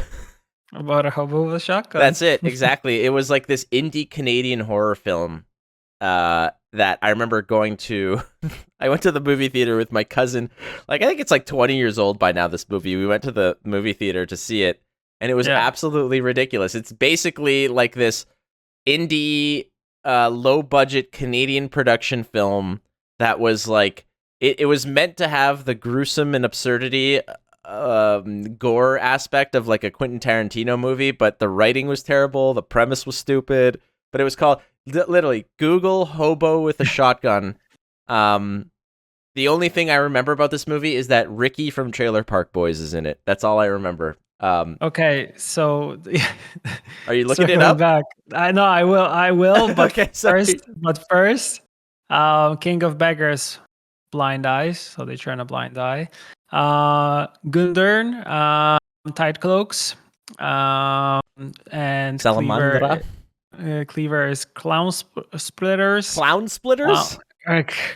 About a hobo with a shotgun. That's it, exactly. It was like this indie Canadian horror film that I remember going to. I went to the movie theater with my cousin. Like, I think it's like 20 years old by now, this movie. We went to the movie theater to see it, and it was absolutely ridiculous. It's basically like this indie, low-budget Canadian production film that was like, it was meant to have the gruesome and absurdity gore aspect of like a Quentin Tarantino movie, but the writing was terrible, the premise was stupid, but it was called, literally, Google Hobo with a Shotgun. The only thing I remember about this movie is that Ricky from Trailer Park Boys is in it. That's all I remember. Okay, so are you looking it up? Back. I know I will, but okay, first, King of Beggars, Blind Eyes, so they turn a blind eye. Gundern, Tight Cloaks, and Salamandra. Cleaver is Clown Splitters. Clown Splitters?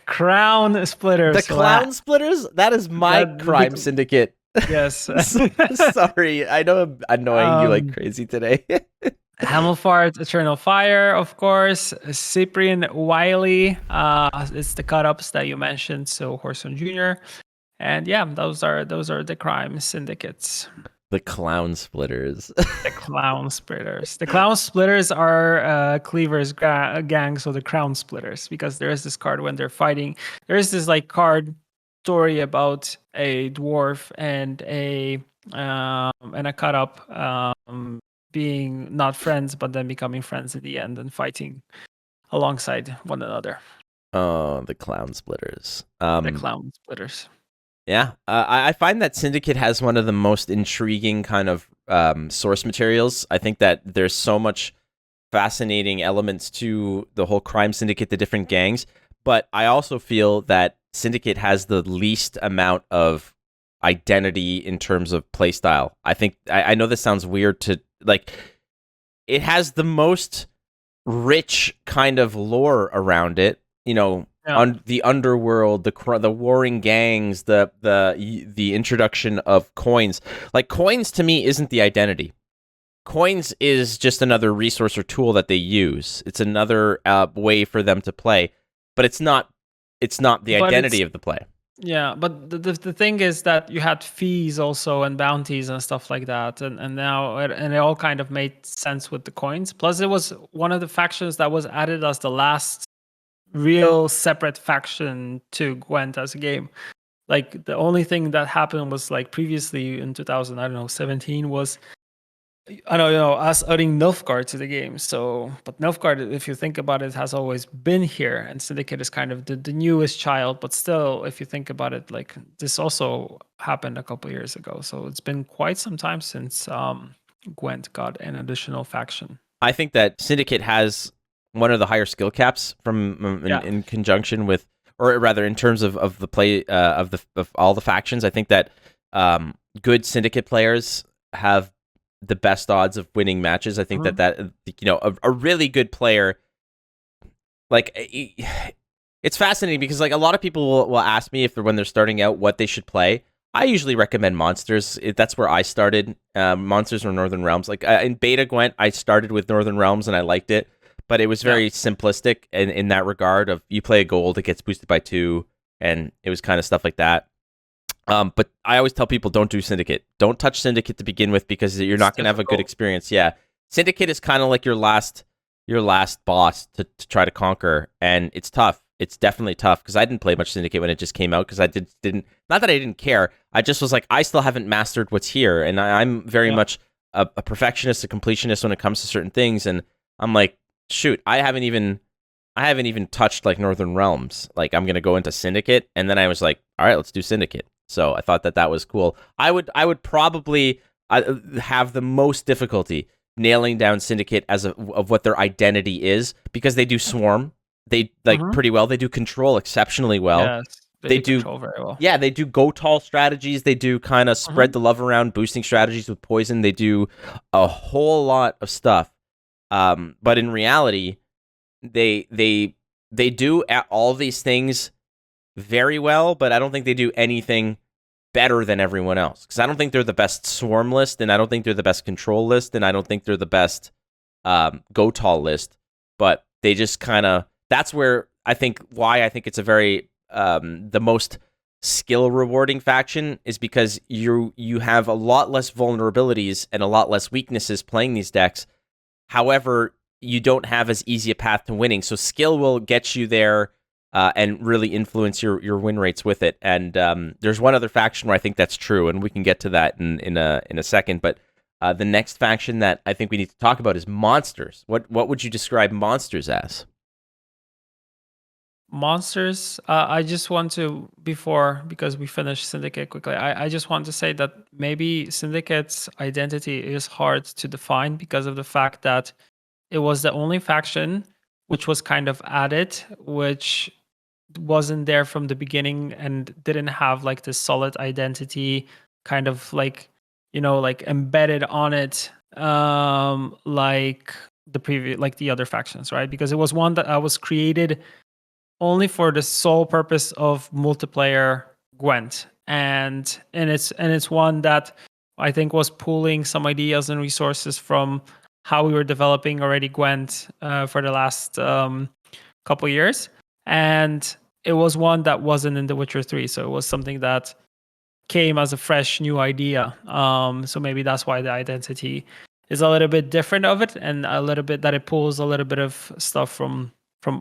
Crown Splitters. The Clown Splitters? That is my crime syndicate. Yes. Sorry, I know I'm annoying you like crazy today. Hamelfart, Eternal Fire, of course. Cyprian Wiley. It's the cut-ups that you mentioned. So Horson Jr. And yeah, those are the crime syndicates. The Clown Splitters. The Clown Splitters. The Clown Splitters are Cleaver's gang, so the Crown Splitters, because there is this card when they're fighting. There is this like card story about a dwarf and a cut up being not friends, but then becoming friends at the end and fighting alongside one another. Oh, the Clown Splitters. The Clown Splitters. Yeah, I find that Syndicate has one of the most intriguing kind of source materials. I think that there's so much fascinating elements to the whole crime syndicate, the different gangs, but I also feel that Syndicate has the least amount of identity in terms of playstyle. I think, I know this sounds weird to, like, it has the most rich kind of lore around it, you know, on the underworld, the warring gangs, the introduction of coins. Like, coins to me isn't the identity. Coins is just another resource or tool that they use. It's another way for them to play, but it's not the identity of the play. Yeah, but the thing is that you had fees also and bounties and stuff like that, and now it all kind of made sense with the coins. Plus, it was one of the factions that was added as the last real separate faction to Gwent as a game. Like the only thing that happened was like previously in 2000, I don't know, 17 was I don't know us adding Nilfgaard to the game. So, but Nilfgaard, if you think about it, has always been here, and Syndicate is kind of the newest child. But still, if you think about it, like this also happened a couple years ago. So it's been quite some time since Gwent got an additional faction. I think that Syndicate has one of the higher skill caps from in conjunction with, or rather, in terms of the play of all the factions. I think that good Syndicate players have the best odds of winning matches. I think that a really good player, like it's fascinating because like a lot of people will ask me if when they're starting out what they should play. I usually recommend Monsters. That's where I started. Monsters or Northern Realms. Like in Beta Gwent, I started with Northern Realms and I liked it, but it was very simplistic in that regard. Of you play a gold, it gets boosted by 2, and it was kind of stuff like that. But I always tell people don't do Syndicate. Don't touch Syndicate to begin with because you're not going to have a good experience. Yeah, Syndicate is kind of like your last boss to try to conquer, and it's tough. It's definitely tough because I didn't play much Syndicate when it just came out because I didn't. Not that I didn't care. I just was like, I still haven't mastered what's here, and I'm very much a perfectionist, a completionist when it comes to certain things, and I'm like, shoot, I haven't even touched like Northern Realms. Like I'm gonna go into Syndicate, and then I was like, all right, let's do Syndicate. So I thought that was cool. I would probably have the most difficulty nailing down Syndicate of what their identity is because they do swarm. They pretty well. They do control exceptionally well. Yes, they do control very well. Yeah, they do go tall strategies. They do kind of spread the love around, boosting strategies with poison. They do a whole lot of stuff. But in reality, they do all these things very well, but I don't think they do anything better than everyone else. Because I don't think they're the best swarm list, and I don't think they're the best control list, and I don't think they're the best go tall list. But they just kind of, that's where I think it's a very the most skill rewarding faction is because you have a lot less vulnerabilities and a lot less weaknesses playing these decks. However, you don't have as easy a path to winning. So skill will get you there and really influence your win rates with it. And there's one other faction where I think that's true, and we can get to that in a second. But the next faction that I think we need to talk about is Monsters. What would you describe Monsters as? Monsters, I just want to, because we finished Syndicate quickly, I just want to say that maybe Syndicate's identity is hard to define because of the fact that it was the only faction which was kind of added, which wasn't there from the beginning and didn't have like this solid identity kind of like, like embedded on it, like the other factions, right? Because it was one that was created only for the sole purpose of multiplayer Gwent, and it's one that I think was pooling some ideas and resources from how we were developing already Gwent for the last couple years, and it was one that wasn't in The Witcher 3, so it was something that came as a fresh new idea. So maybe that's why the identity is a little bit different of it, and a little bit that it pulls a little bit of stuff from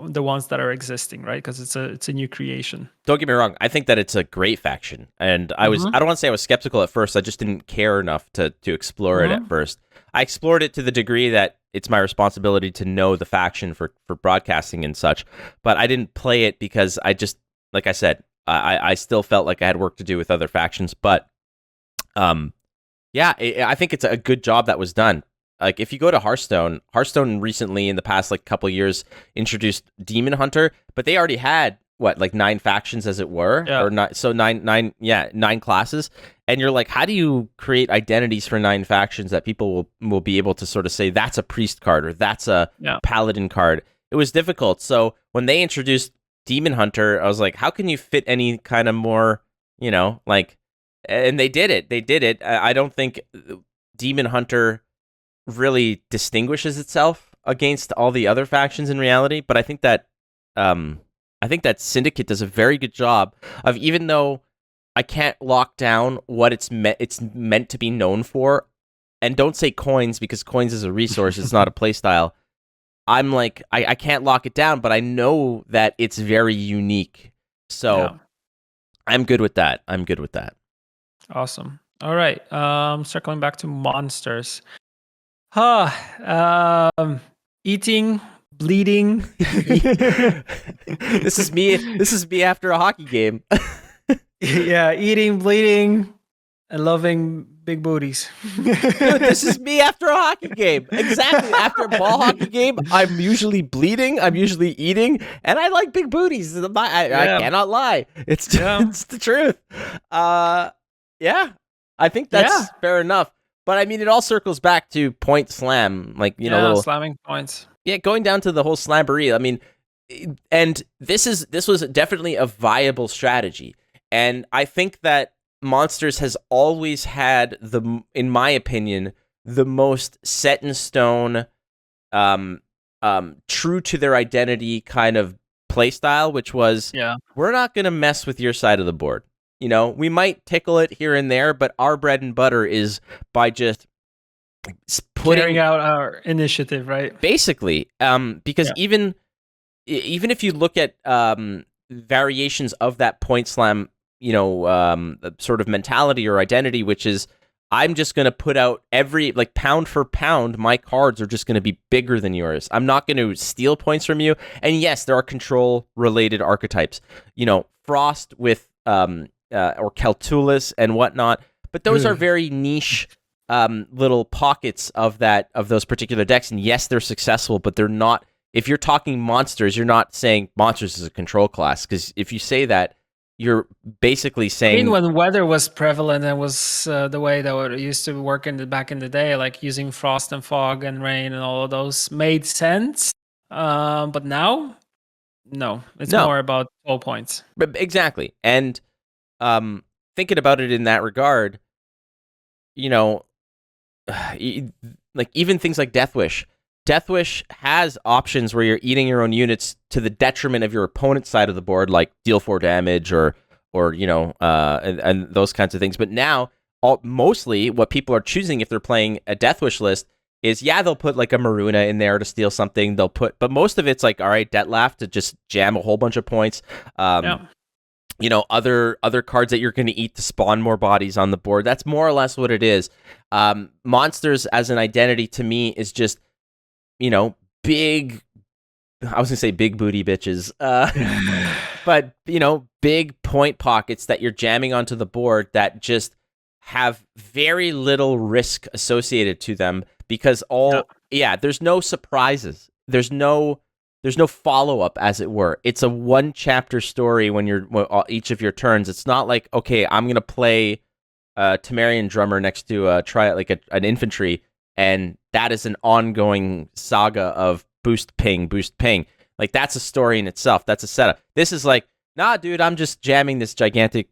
the ones that are existing, right? Because it's a new creation. Don't get me wrong. I think that it's a great faction, and I don't want to say I was skeptical at first. I just didn't care enough to explore it at first. I explored it to the degree that it's my responsibility to know the faction for broadcasting and such, but I didn't play it because I just, like I said, I still felt like I had work to do with other factions. But I think it's a good job that was done. Like if you go to Hearthstone recently in the past like couple years introduced Demon Hunter, but they already had like 9 factions as it were, or not? So nine classes, and you're like, how do you create identities for 9 factions that people will be able to sort of say that's a priest card or that's a paladin card? It was difficult. So when they introduced Demon Hunter, I was like, how can you fit any kind of more, like, and they did it. I don't think Demon Hunter really distinguishes itself against all the other factions in reality, but I think that I think that Syndicate does a very good job of, even though I can't lock down what it's meant to be known for, and don't say coins, because coins is a resource, it's not a playstyle. I'm like, I can't lock it down, but I know that it's very unique. So I'm good with that. Awesome. All right. Circling back to monsters. Eating, bleeding. This is me after a hockey game. Yeah, eating, bleeding, and loving big booties. Dude, this is me after a hockey game. Exactly. After a ball hockey game, I'm usually bleeding, I'm usually eating, and I like big booties. I cannot lie. It's the truth. Yeah. I think that's fair enough. But I mean, it all circles back to point slam, like, little slamming points. Yeah, going down to the whole slamboree. I mean, and this was definitely a viable strategy. And I think that Monsters has always had in my opinion, the most set in stone, true to their identity kind of play style, which was, we're not going to mess with your side of the board. We might tickle it here and there, but our bread and butter is by just putting out our initiative, right? Basically, because even if you look at variations of that point slam, sort of mentality or identity, which is, I'm just going to put out pound for pound, my cards are just going to be bigger than yours. I'm not going to steal points from you. And yes, there are control related archetypes, Frost with or Keltulis and whatnot, but those are very niche little pockets of those particular decks. And yes, they're successful, but they're not. If you're talking monsters, you're not saying monsters is a control class, because if you say that, you're basically saying. I mean, when weather was prevalent and was the way that it used to work back in the day, like using frost and fog and rain and all of those made sense. But now, no, it's more about 12 points. But exactly, and thinking about it in that regard, like even things like Death Wish. Death Wish has options where you're eating your own units to the detriment of your opponent's side of the board, like deal 4 damage or and those kinds of things. But now, mostly what people are choosing if they're playing a Death Wish list is, they'll put like a Maruna in there to steal something. But most of it's like, all right, Detlaf to just jam a whole bunch of points. Other cards that you're going to eat to spawn more bodies on the board. That's more or less what it is. Monsters as an identity to me is just, big, I was going to say big booty bitches, but, big point pockets that you're jamming onto the board that just have very little risk associated to them, because there's no surprises. There's no follow-up, as it were. It's a one-chapter story when each of your turns. It's not like, okay, I'm going to play a Temerian drummer next to an infantry, and that is an ongoing saga of boost ping. Like, that's a story in itself. That's a setup. This is like, nah, dude, I'm just jamming this gigantic,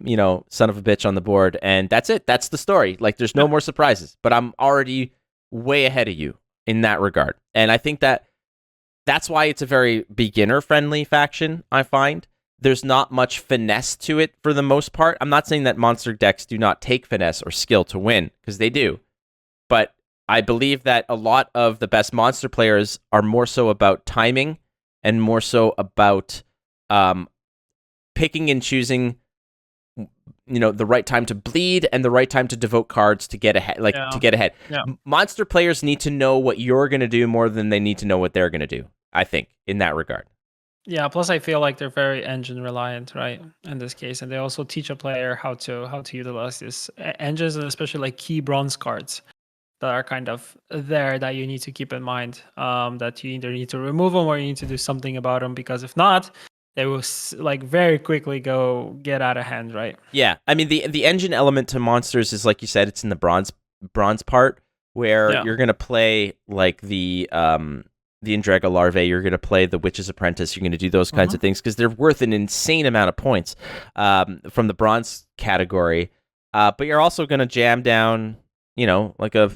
son of a bitch on the board, and that's it. That's the story. Like, there's no more surprises, but I'm already way ahead of you in that regard. And I think that's why it's a very beginner-friendly faction, I find. There's not much finesse to it for the most part. I'm not saying that monster decks do not take finesse or skill to win, because they do. But I believe that a lot of the best monster players are more so about timing and more so about picking and choosing, the right time to bleed and the right time to devote cards to get ahead. To get ahead. Yeah. Monster players need to know what you're going to do more than they need to know what they're going to do, I think, in that regard. Yeah, plus I feel like they're very engine reliant, right? In this case, and they also teach a player how to utilize this engines, and especially like key bronze cards that are kind of there that you need to keep in mind. That you either need to remove them or you need to do something about them, because if not, they will very quickly get out of hand, right? Yeah, I mean the engine element to monsters is, like you said, it's in the bronze part where you're gonna play like the Indraga larvae, you're going to play the Witch's Apprentice, you're going to do those kinds of things because they're worth an insane amount of points from the bronze category. But you're also going to jam down, like a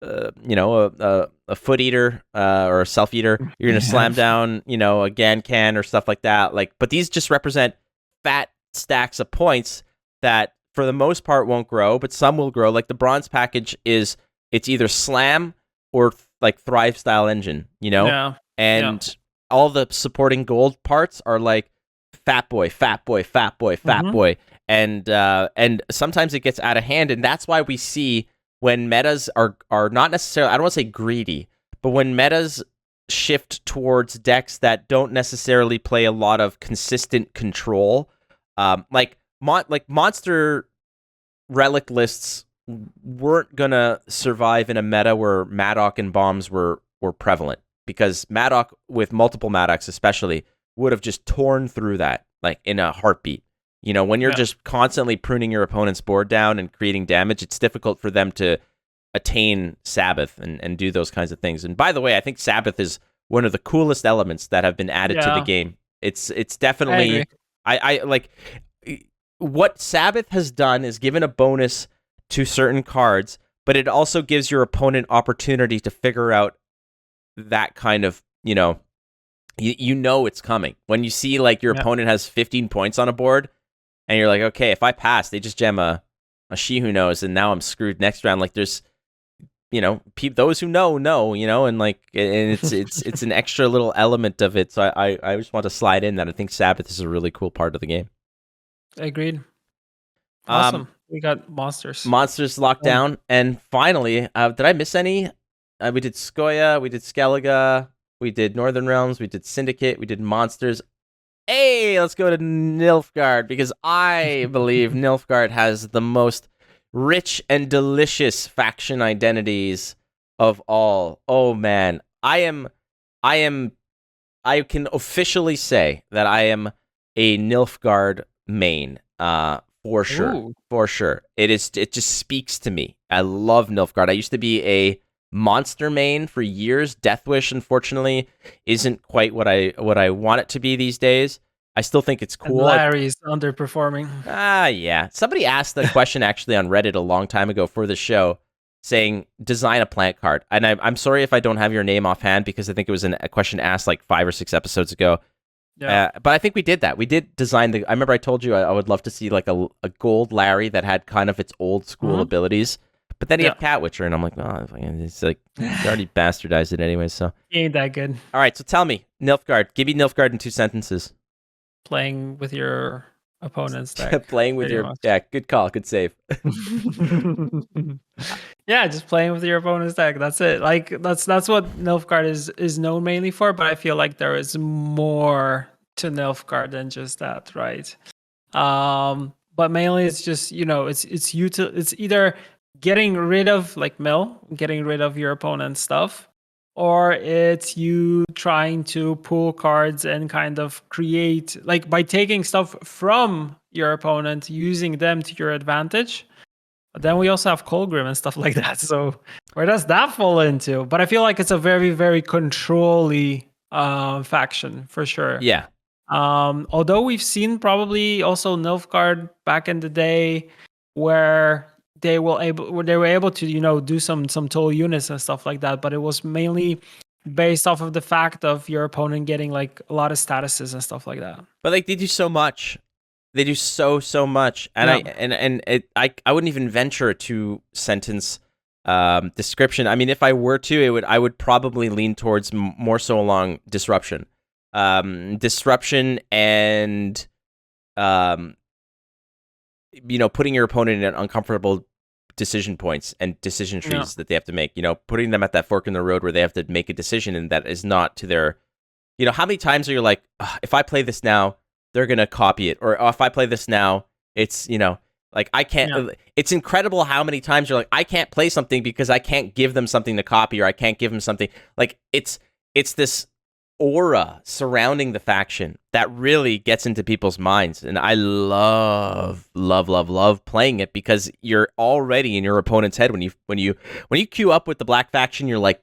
a foot eater or a self eater. You're gonna slam down, a Gan can or stuff like that. Like, but these just represent fat stacks of points that, for the most part, won't grow, but some will grow. Like the bronze package it's either slam or like Thrive style engine, and all the supporting gold parts are like fat boy, fat boy, fat boy, fat boy, and sometimes it gets out of hand, and that's why we see when metas are not necessarily, I don't want to say greedy, but when metas shift towards decks that don't necessarily play a lot of consistent control, like monster relic lists weren't gonna survive in a meta where Madoc and bombs were prevalent, because Madoc, with multiple Madocs especially, would have just torn through that like in a heartbeat. When you're just constantly pruning your opponent's board down and creating damage, it's difficult for them to attain Sabbath and do those kinds of things. And by the way, I think Sabbath is one of the coolest elements that have been added to the game. It's definitely, I like what Sabbath has done is given a bonus to certain cards, but it also gives your opponent opportunity to figure out that kind of, it's coming. When you see like your opponent has 15 points on a board, and you're like, okay, if I pass, they just gem a She Who Knows, and now I'm screwed next round. Like there's, those who know, and like, and it's an extra little element of it. So I just want to slide in that I think Sabbath is a really cool part of the game. Agreed. Awesome. We got monsters. Monsters locked down, and finally, did I miss any? We did Skoya, we did Skellige, we did Northern Realms, we did Syndicate, we did monsters. Hey, let's go to Nilfgaard, because I believe Nilfgaard has the most rich and delicious faction identities of all. Oh man, I can officially say that I am a Nilfgaard main. For sure. Ooh. For sure. It just speaks to me. I love Nilfgaard. I used to be a monster main for years. Deathwish, unfortunately, isn't quite what I want it to be these days. I still think it's cool. And Larry's underperforming. Yeah. Somebody asked the question actually on Reddit a long time ago for the show, saying design a plant card. And I'm sorry if I don't have your name offhand, because I think it was a question asked like 5 or 6 episodes ago. Yeah. But I think we did that. We did design I remember I told you I would love to see like a gold Larry that had kind of its old school abilities. But then you have Catwitcher, and I'm like, oh, it's like, you already bastardized it anyway, so. He ain't that good. All right, so tell me, Nilfgaard. Give me Nilfgaard in 2 sentences. Playing with your opponent's deck. Playing with your... Yeah, good call, good save. Yeah, just playing with your opponent's deck. That's it. Like, that's what Nilfgaard is known mainly for, but I feel like there is more to Nilfgaard than just that, right? But mainly it's just, it's either getting rid of like getting rid of your opponent's stuff, or it's you trying to pull cards and kind of create, like by taking stuff from your opponent, using them to your advantage. But then we also have Colgrim and stuff like that. So where does that fall into? But I feel like it's a very, very control-y faction for sure. Yeah. Although we've seen probably also Nilfgaard back in the day where they were able to do some toll units and stuff like that, but it was mainly based off of the fact of your opponent getting like a lot of statuses and stuff like that. But like they do so much. They do so much, and I wouldn't even venture a 2-sentence description. I mean, if I were to, I would probably lean towards more so along disruption, disruption, and putting your opponent in uncomfortable decision points and decision trees that they have to make. Putting them at that fork in the road where they have to make a decision, and that is not to their. How many times are you like, if I play this now, they're going to copy it. Or if I play this now, it's, like I can't, it's incredible how many times you're like, I can't play something because I can't give them something to copy, or I can't give them something. Like it's this aura surrounding the faction that really gets into people's minds. And I love playing it, because you're already in your opponent's head. When you queue up with the black faction, you're like,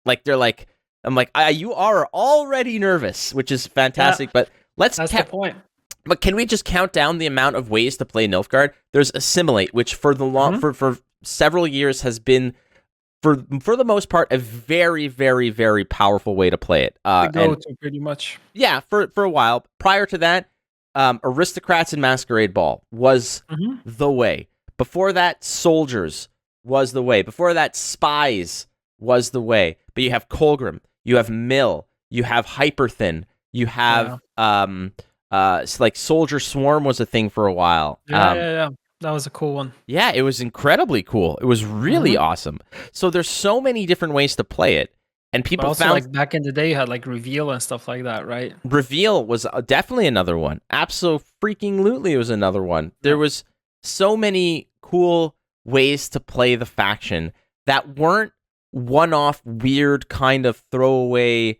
like they're like, I'm like, you are already nervous, which is fantastic. But that's the point. But can we just count down the amount of ways to play Nilfgaard? There's Assimilate, which for the for several years has been for the most part, a very, very, very powerful way to play it. The go-to, pretty much. Yeah, for a while. Prior to that, Aristocrats and Masquerade Ball was the way. Before that, Soldiers was the way. Before that, Spies was the way. But you have Colgrim, you have Mill, you have Hyperthin, you have like Soldier Swarm was a thing for a while. Yeah. That was a cool one. Yeah, it was incredibly cool. It was really awesome. So there's so many different ways to play it. And people But also, found like back in the day, you had like Reveal and stuff like that, right? Reveal was definitely another one. Absolutely, it was another one. There was so many cool ways to play the faction that weren't one-off, weird kind of throwaway,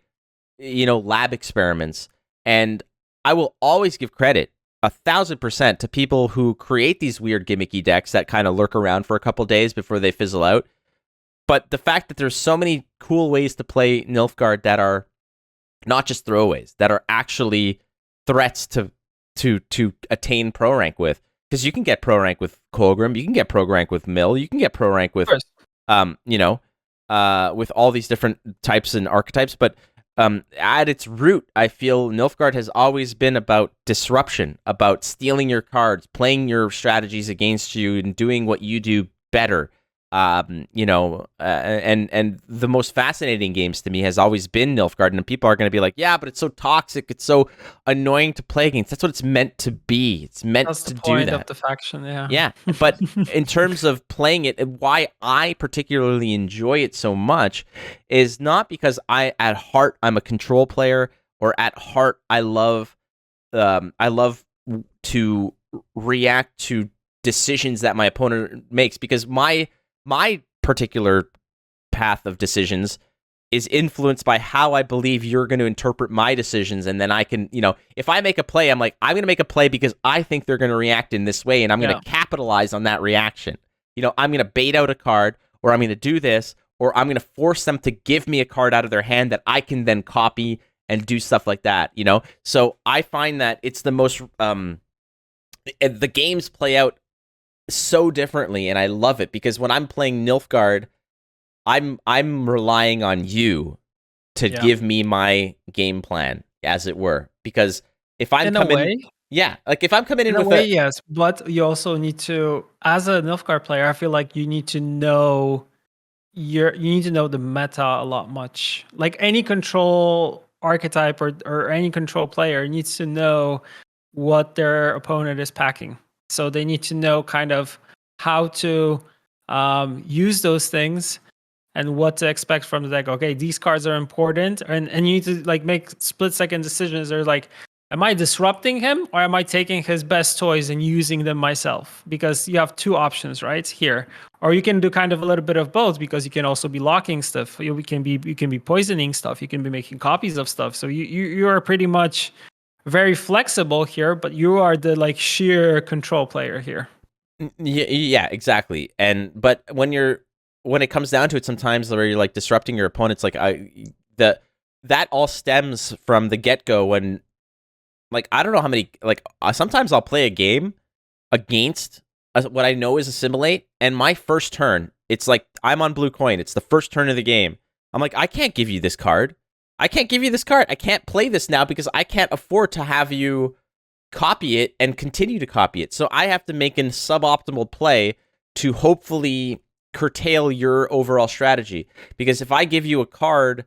lab experiments. And I will always give credit 1,000% to people who create these weird gimmicky decks that kind of lurk around for a couple days before they fizzle out. But the fact that there's so many cool ways to play Nilfgaard that are not just throwaways, that are actually threats to attain pro rank with, because you can get pro rank with Colgrim, you can get pro rank with Mill, you can get pro rank with with all these different types and archetypes. But at its root, I feel Nilfgaard has always been about disruption, about stealing your cards, playing your strategies against you, and doing what you do better. And the most fascinating games to me has always been Nilfgaard, and people are going to be like, yeah, but it's so toxic, it's so annoying to play against. That's what it's meant to be. It's meant That's to the point do that. of the faction, yeah. Yeah, but in terms of playing it, why I particularly enjoy it so much is not because at heart I'm a control player, or at heart I love to react to decisions that my opponent makes, because my particular path of decisions is influenced by how I believe you're going to interpret my decisions. And then I can, if I make a play, I'm like, I'm going to make a play because I think they're going to react in this way, and I'm going to capitalize on that reaction. I'm going to bait out a card, or I'm going to do this, or I'm going to force them to give me a card out of their hand that I can then copy and do stuff like that, So I find that it's the most, the games play out so differently, and I love it, because when I'm playing Nilfgaard, I'm relying on you to give me my game plan, as it were. Because if I'm if I'm coming in with yes, but you also need to, as a Nilfgaard player, I feel like you need to know you need to know the meta a lot much. Like any control archetype or any control player needs to know what their opponent is packing. So they need to know kind of how to use those things and what to expect from the deck. Okay, these cards are important, and you need to like make split-second decisions. They're like, am I disrupting him, or am I taking his best toys and using them myself? Because you have two options right here. Or you can do kind of a little bit of both, because you can also be locking stuff. You can be poisoning stuff. You can be making copies of stuff. So you are pretty much very flexible here, but you are the like sheer control player here. Yeah, exactly. But when it comes down to it, sometimes where you're like disrupting your opponents, like that all stems from the get-go, when like I don't know how many, like sometimes I'll play a game against what I know is Assimilate, and my first turn, it's like I'm on blue coin, it's the first turn of the game, I'm like, I can't give you this card. I can't play this now, because I can't afford to have you copy it and continue to copy it. So I have to make a suboptimal play to hopefully curtail your overall strategy. Because if I give you a card,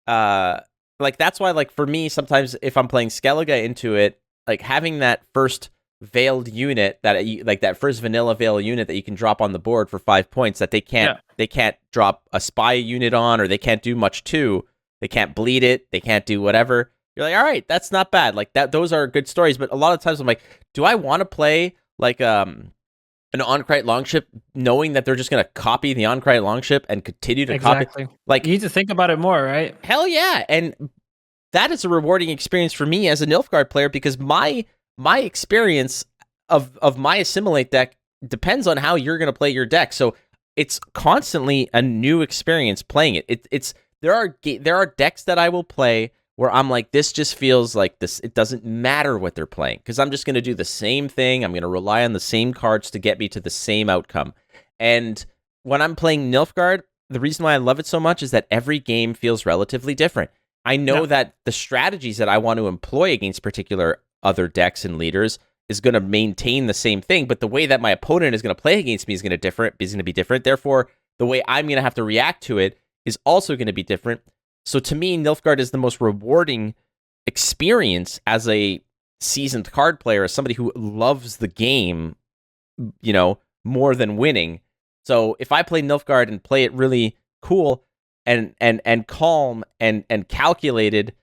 like that's why, like for me, sometimes if I'm playing Skellige into it, like having that first veiled unit, that first vanilla veil unit that you can drop on the board for 5 points, that they can't drop a spy unit on, or they can't do much to. They can't bleed it. They can't do whatever. You're like, all right, that's not bad. Like that, those are good stories. But a lot of times I'm like, do I want to play like an Onkrite Longship, knowing that they're just gonna copy the Onkrite Longship and continue to copy? Like, you need to think about it more, right? Hell yeah, and that is a rewarding experience for me as a Nilfgaard player, because my experience of my Assimilate deck depends on how you're gonna play your deck. So it's constantly a new experience playing it. There are decks that I will play where I'm like, this just feels like this. It doesn't matter what they're playing, because I'm just going to do the same thing. I'm going to rely on the same cards to get me to the same outcome. And when I'm playing Nilfgaard, the reason why I love it so much is that every game feels relatively different. I know that the strategies that I want to employ against particular other decks and leaders is going to maintain the same thing, but the way that my opponent is going to play against me is going to be different. Therefore, the way I'm going to have to react to it is also going to be different. So to me, Nilfgaard is the most rewarding experience as a seasoned card player, as somebody who loves the game, more than winning. So if I play Nilfgaard and play it really cool and calm and calculated,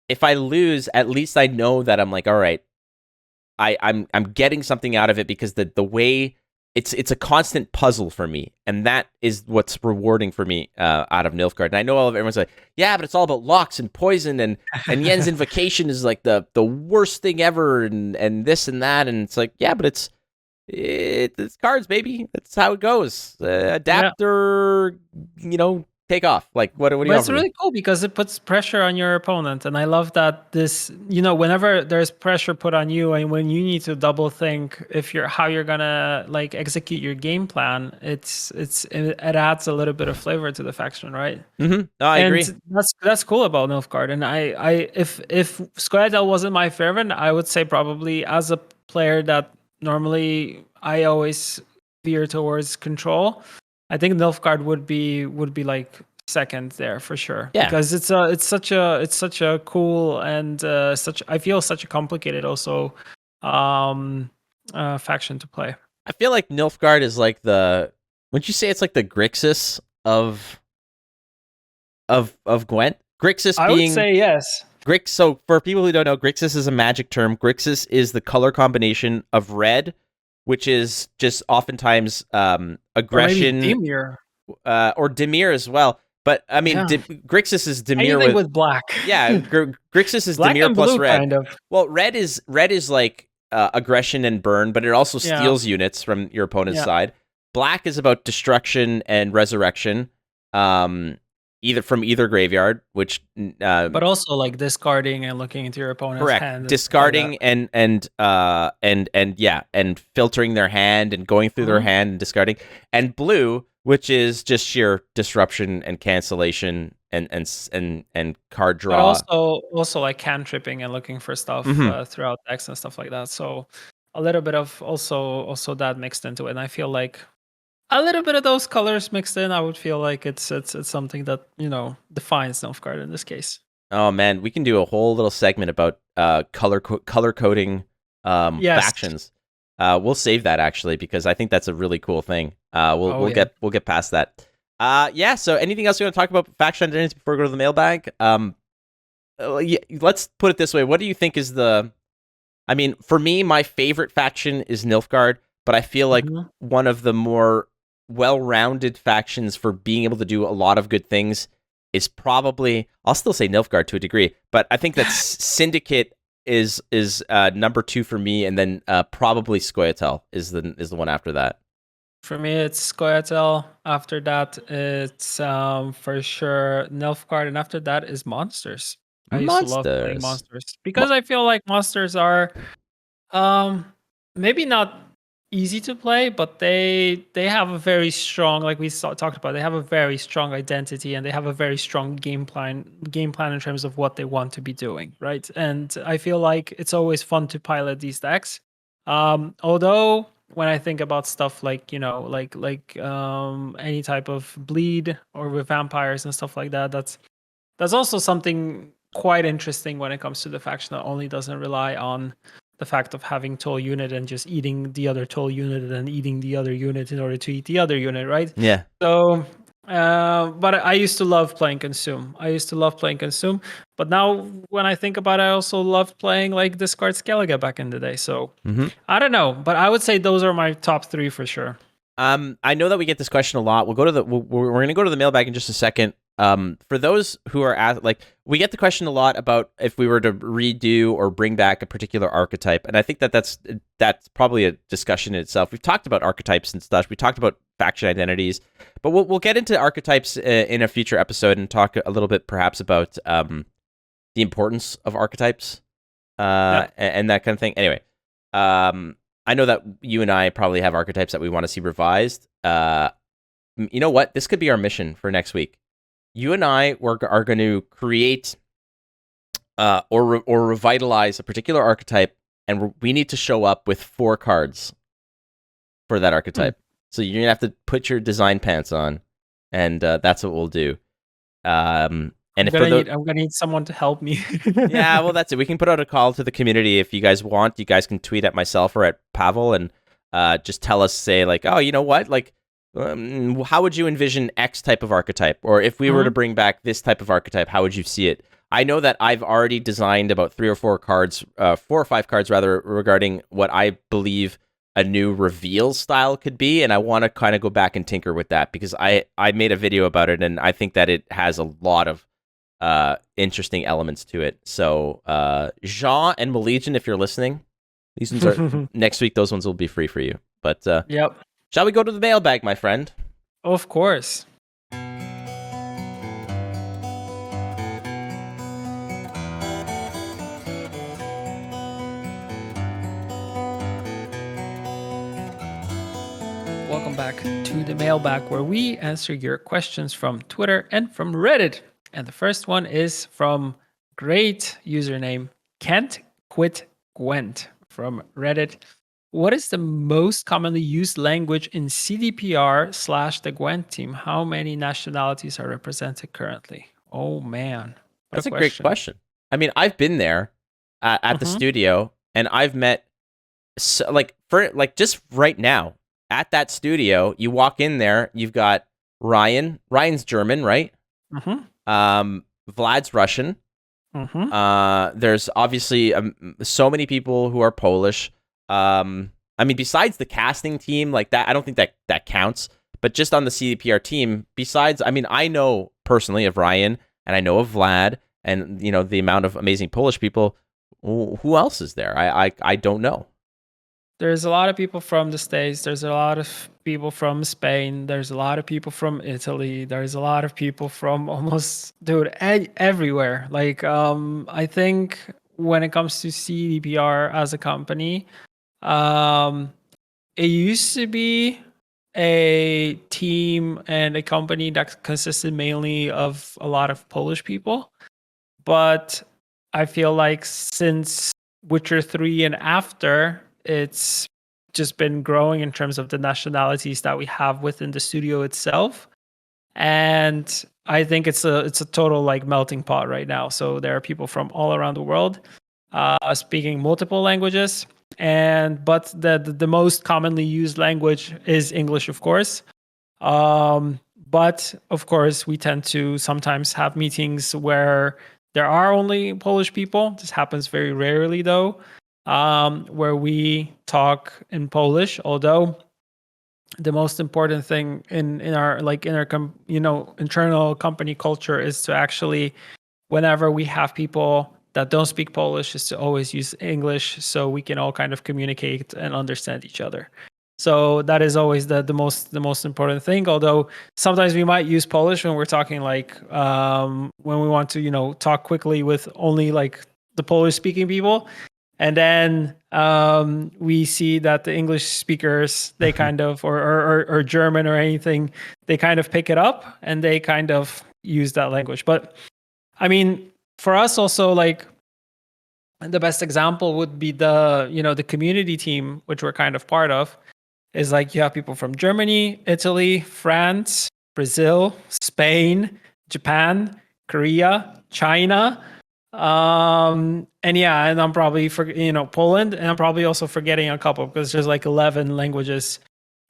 if I lose, at least I know that I'm like, all right, I'm getting something out of it, because the way it's a constant puzzle for me, and that is what's rewarding for me out of Nilfgaard. And I know everyone's like, yeah, but it's all about locks and poison, and Yen's Invocation is like the worst thing ever, and this and that, and it's like, yeah, but it's cards, baby. That's how it goes. Adapt or take off. Like what do you? But it's really cool because it puts pressure on your opponent, and I love that this. Whenever there's pressure put on you, and when you need to double think how you're gonna like execute your game plan, it adds a little bit of flavor to the faction, right? Mm-hmm. No, I agree. That's cool about Nilfgaard. And if Scoia'tael wasn't my favorite, I would say probably as a player that normally I always veer towards control, I think Nilfgaard would be like second there for sure. Yeah. Because it's such a cool and I feel such a complicated also faction to play. I feel like Nilfgaard is like would you say it's like the Grixis of Gwent? Grixis I would say yes. So for people who don't know, Grixis is a magic term. Grixis is the color combination of red, which is just oftentimes aggression, or Dimir. Or Dimir as well. But I mean, Grixis is Dimir anything with black. Yeah, Grixis is black Dimir and plus blue, red. kind of. Well, red is like aggression and burn, but it also steals units from your opponent's side. Black is about destruction and resurrection. Either graveyard, which but also like discarding and looking into your opponent's hand. Discarding and filtering their hand and going through their hand and discarding. And blue, which is just sheer disruption and cancellation and card draw. But also like cantripping and looking for stuff throughout decks and stuff like that. So a little bit of also that mixed into it. And I feel like a little bit of those colors mixed in, I would feel like it's something that defines Nilfgaard in this case. Oh man, we can do a whole little segment about color coding factions. We'll save that actually, because I think that's a really cool thing. We'll get past that. So anything else you want to talk about faction identities before we go to the mailbag? Let's put it this way. What do you think is for me, my favorite faction is Nilfgaard, but I feel like one of the more well-rounded factions for being able to do a lot of good things is probably, I'll still say Nilfgaard to a degree, but I think that Syndicate is number 2 for me, and then probably Scoia'tael is the one after that. For me, it's Scoia'tael. After that, it's for sure Nilfgaard, and after that is Monsters. I used to love playing Monsters because I feel like Monsters are maybe not easy to play, but they have a very strong, like we talked about, they have a very strong identity, and they have a very strong game plan in terms of what they want to be doing, right? And I feel like it's always fun to pilot these decks. Although when I think about stuff like any type of bleed or with vampires and stuff like that, that's also something quite interesting when it comes to the faction that only doesn't rely on the fact of having toll unit and just eating the other toll unit and then eating the other unit in order to eat the other unit, right? Yeah. So, but I used to love playing Consume. But now when I think about it, I also loved playing like Discard Skellige back in the day. So I don't know, but I would say those are my top 3 for sure. I know that we get this question a lot. We're going to go to the mailbag in just a second. For those who are we get the question a lot about if we were to redo or bring back a particular archetype, and I think that's probably a discussion in itself. We've talked about archetypes and stuff. We talked about faction identities, but we'll get into archetypes in a future episode and talk a little bit perhaps about the importance of archetypes and that kind of thing. Anyway, I know that you and I probably have archetypes that we want to see revised. you know what? This could be our mission for next week. You and I are going to create or revitalize a particular archetype, and we need to show up with 4 cards for that archetype. So you're gonna have to put your design pants on, and that's what we'll do. And I'm gonna need someone to help me. Yeah, well, that's it. We can put out a call to the community if you guys want. You guys can tweet at myself or at Pavel and just tell us, say like, oh, you know what, like, how would you envision X type of archetype, or if we were to bring back this type of archetype, how would you see it? I know that I've already designed about 3 or 4 cards, 4 or 5 cards rather, regarding what I believe a new reveal style could be, and I want to kind of go back and tinker with that because I made a video about it, and I think that it has a lot of interesting elements to it. So Jean and Malegion, if you're listening, these ones are next week. Those ones will be free for you. But yep. Shall we go to the mailbag, my friend? Of course. Welcome back to the mailbag, where we answer your questions from Twitter and from Reddit. And the first one is from great username Can't Quit Gwent from Reddit. What is the most commonly used language in CDPR / the Gwent team? How many nationalities are represented currently? Oh man, that's a great question. I mean, I've been there at the studio, and I've met just right now at that studio. You walk in there, you've got Ryan. Ryan's German, right? Vlad's Russian. There's obviously so many people who are Polish. I mean, besides the casting team, like that, I don't think that counts. But just on the CDPR team, besides, I mean, I know personally of Ryan, and I know of Vlad, and you know the amount of amazing Polish people. Who else is there? I don't know. There's a lot of people from the States. There's a lot of people from Spain. There's a lot of people from Italy. There's a lot of people from almost, everywhere. Like, I think when it comes to CDPR as a company, it used to be a team and a company that consisted mainly of a lot of Polish people. But I feel like since Witcher 3 and after, it's just been growing in terms of the nationalities that we have within the studio itself. And I think it's a total like melting pot right now. So there are people from all around the world speaking multiple languages. But the most commonly used language is English, of course. But of course, we tend to sometimes have meetings where there are only Polish people. This happens very rarely, though. Where we talk in Polish, although the most important thing in our internal company culture is to actually, whenever we have people that don't speak Polish, is to always use English so we can all kind of communicate and understand each other. So that is always the most important thing. Although sometimes we might use Polish when we're talking like when we want to talk quickly with only like the Polish speaking people. And then we see that the English speakers, they kind of, or German or anything, they kind of pick it up and they kind of use that language. But I mean, for us also, like the best example would be the community team, which we're kind of part of, is like you have people from Germany, Italy, France, Brazil, Spain, Japan, Korea, China. And I'm probably Poland, and I'm probably also forgetting a couple because there's like 11 languages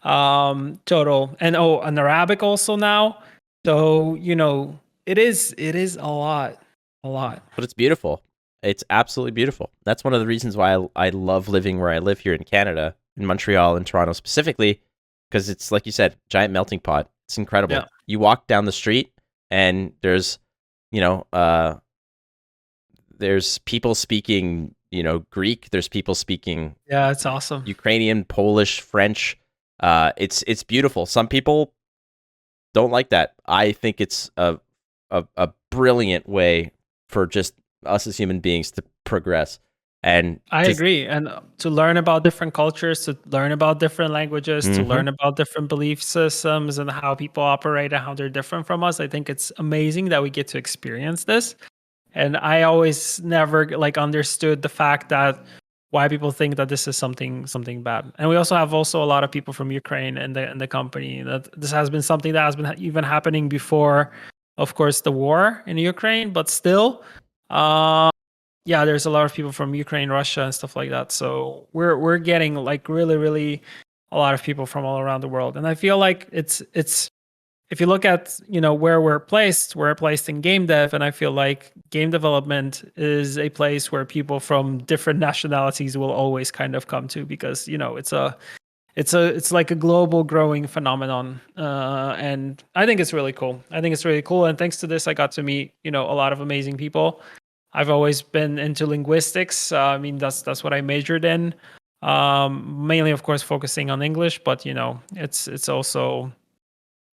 total, and Arabic also now. So it is a lot. But it's beautiful. It's absolutely beautiful. That's one of the reasons why I love living where I live here in Canada, in Montreal and Toronto specifically, because it's like you said, giant melting pot. It's incredible. Yeah. You walk down the street and there's there's people speaking, Greek. There's people speaking. Yeah, it's awesome. Ukrainian, Polish, French. It's beautiful. Some people don't like that. I think it's a brilliant way for just us as human beings to progress. And I agree. And to learn about different cultures, to learn about different languages, to Mhm. learn about different belief systems and how people operate and how they're different from us, I think it's amazing that we get to experience this. And I always never like understood the fact that why people think that this is something bad. And we also have a lot of people from Ukraine in the company. That this has been something that has been even happening before, of course, the war in Ukraine, but still. Yeah, there's a lot of people from Ukraine, Russia, and stuff like that. So we're getting like really a lot of people from all around the world, and I feel like it's if you look at where we're placed in game dev, and I feel like game development is a place where people from different nationalities will always kind of come to, because it's like a global growing phenomenon, and I think it's really cool. And thanks to this, I got to meet a lot of amazing people. I've always been into linguistics. I mean, that's what I majored in. Mainly, of course, focusing on English, but it's also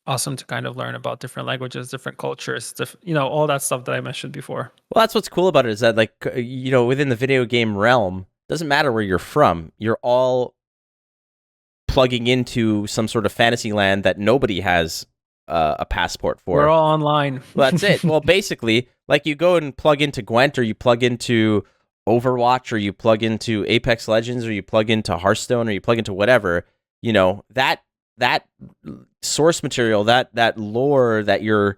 awesome to kind of learn about different languages, different cultures, all that stuff that I mentioned before. Well, that's what's cool about it, is that like within the video game realm, doesn't matter where you're from, you're all plugging into some sort of fantasy land that nobody has a passport for. We're all online. Well, that's it. Well, basically, like you go and plug into Gwent, or you plug into Overwatch, or you plug into Apex Legends, or you plug into Hearthstone, or you plug into whatever, that source material, that lore that you're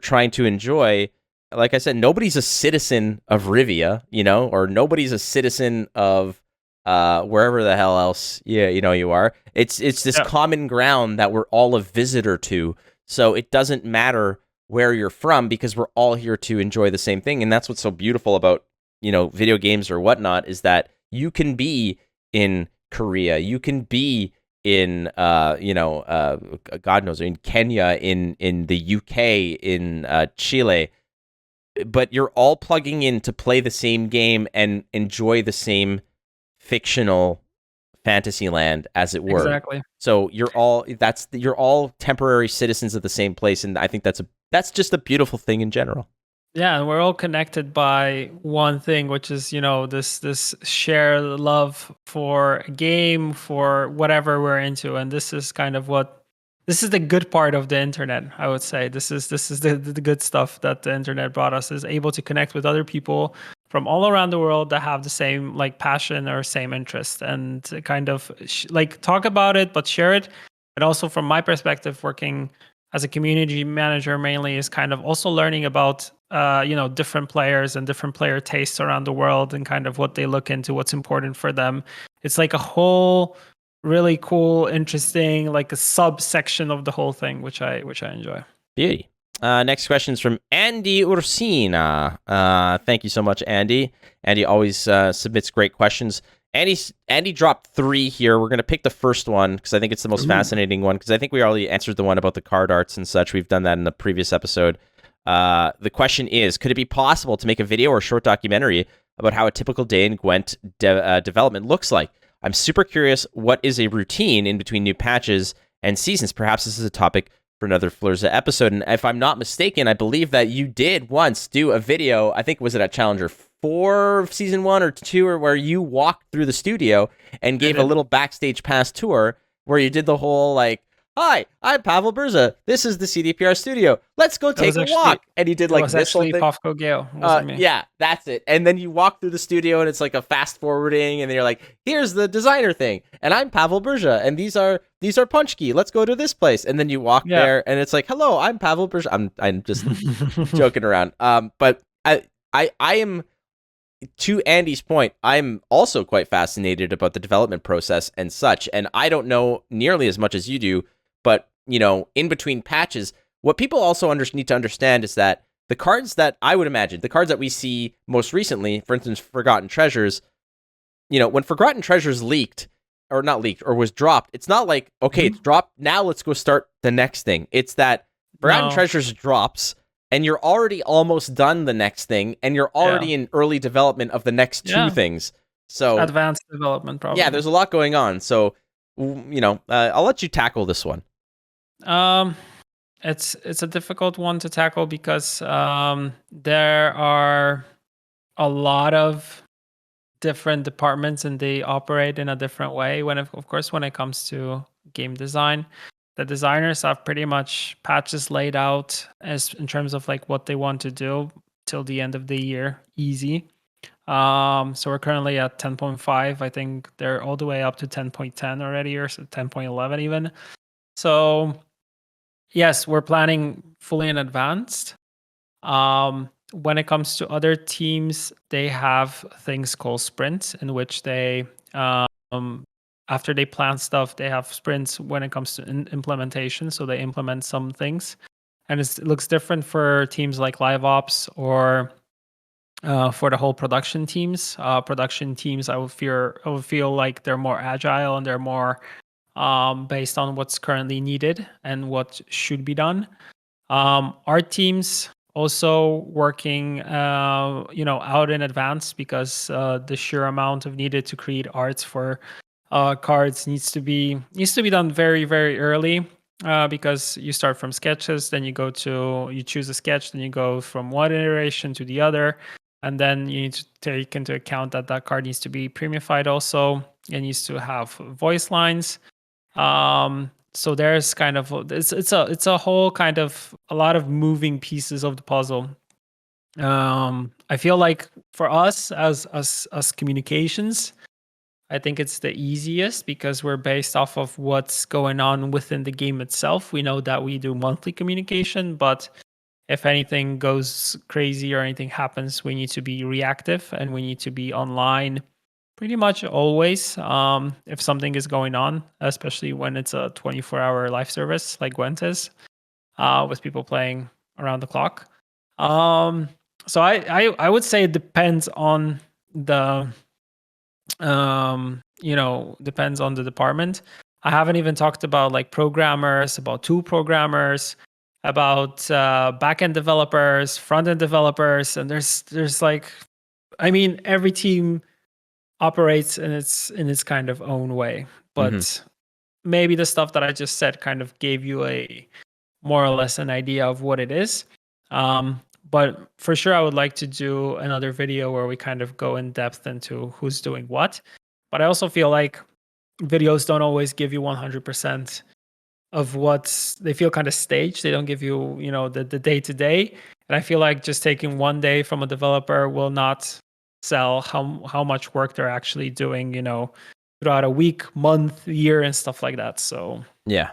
trying to enjoy. Like I said, nobody's a citizen of Rivia, or nobody's a citizen of wherever the hell else you are. It's this common ground that we're all a visitor to. So it doesn't matter where you're from, because we're all here to enjoy the same thing. And that's what's so beautiful about, video games or whatnot, is that you can be in Korea, you can be in, God knows, in Kenya, in the UK, in Chile, but you're all plugging in to play the same game and enjoy the same fictional fantasy land, as it were. Exactly. So you're all temporary citizens of the same place, and I think that's just a beautiful thing in general. Yeah, and we're all connected by one thing, which is this shared love for a game, for whatever we're into, and this is the good part of the internet. I would say this is the good stuff that the internet brought us, is able to connect with other people from all around the world that have the same passion or same interest, and kind of talk about it, but share it. And also, from my perspective, working as a community manager mainly, is kind of also learning about different players and different player tastes around the world, and kind of what they look into, what's important for them. It's like a whole really cool, interesting, like a subsection of the whole thing, which I enjoy. Beauty. Next question is from Andy Ursina. Thank you so much, Andy. Andy always submits great questions. Andy dropped 3 here. We're going to pick the first one because I think it's the most fascinating one, because I think we already answered the one about the card arts and such. We've done that in the previous episode. The question is, could it be possible to make a video or short documentary about how a typical day in Gwent development looks like? I'm super curious, what is a routine in between new patches and seasons? Perhaps this is a topic for another Flurza episode. And if I'm not mistaken, I believe that you did once do a video, I think, was it at Challenger 4 season 1 or 2, or where you walked through the studio and gave a little backstage pass tour, where you did the whole hi, I'm Pavel Burza. This is the CDPR studio. Let's go take a walk. And you did this whole thing. Pafko Gale, wasn't me. Yeah, that's it. And then you walk through the studio, and it's like a fast forwarding, and then you're like, here's the designer thing, and I'm Pavel Burza, and these are Punchki. Let's go to this place. And then you walk there, and it's like, hello, I'm Pavel Burza. I'm just joking around. But I am, to Andy's point, I'm also quite fascinated about the development process and such, and I don't know nearly as much as you do. But, in between patches, what people also need to understand is that the cards that I would imagine, the cards that we see most recently, for instance, Forgotten Treasures, when Forgotten Treasures leaked, or not leaked, or was dropped, it's not like, okay, it's dropped, now let's go start the next thing. It's that Forgotten Treasures drops, and you're already almost done the next thing, and you're already in early development of the next 2 things. So advanced development, probably. Yeah, there's a lot going on. So, I'll let you tackle this one. It's a difficult one to tackle, because there are a lot of different departments and they operate in a different way. Of course, when it comes to game design, the designers have pretty much patches laid out as in terms of like what they want to do till the end of the year, easy. So we're currently at 10.5. I think they're all the way up to 10.10 already, or 10.11 even. So yes, we're planning fully in advance. When it comes to other teams, they have things called sprints, in which they, after they plan stuff, they have sprints when it comes to implementation. So they implement some things, and it looks different for teams like Live Ops or for the whole production teams. Production teams, I would feel like they're more agile and they're more based on what's currently needed and what should be done. Our teams also working, out in advance, because the sheer amount of needed to create arts for cards needs to be done very, very early. Because you start from sketches, then you choose a sketch, then you go from one iteration to the other, and then you need to take into account that card needs to be premiumified also. It needs to have voice lines. So there's kind of it's a whole kind of a lot of moving pieces of the puzzle. I feel like for us as communications, I think it's the easiest because we're based off of what's going on within the game itself. We know that we do monthly communication, but if anything goes crazy or anything happens, we need to be reactive and we need to be online pretty much always, if something is going on, especially when it's a 24-hour live service like Gwent is, with people playing around the clock. So I would say it depends on the depends on the department. I haven't even talked about like programmers, about tool programmers, about backend developers, front-end developers, and there's like, I mean, every team operates in its kind of own way. But maybe the stuff that I just said kind of gave you a more or less an idea of what it is. But for sure, I would like to do another video where we kind of go in depth into who's doing what. But I also feel like videos don't always give you 100% of what they feel kind of staged. They don't give you, the day to day. And I feel like just taking one day from a developer will not sell how much work they're actually doing, throughout a week, month, year, and stuff like that. So yeah.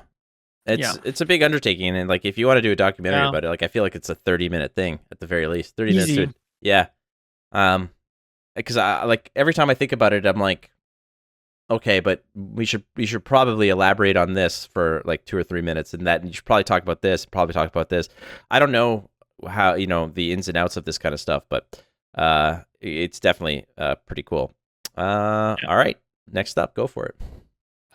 It's a big undertaking, and like if you want to do a documentary about it, like I feel like it's a 30-minute thing at the very least. 30 Easy. minutes to because I like every time I think about it, I'm like, okay, but we should probably elaborate on this for like 2 or 3 minutes, and that you should probably talk about this, I don't know how, the ins and outs of this kind of stuff, but it's definitely pretty cool. All right, next up, go for it.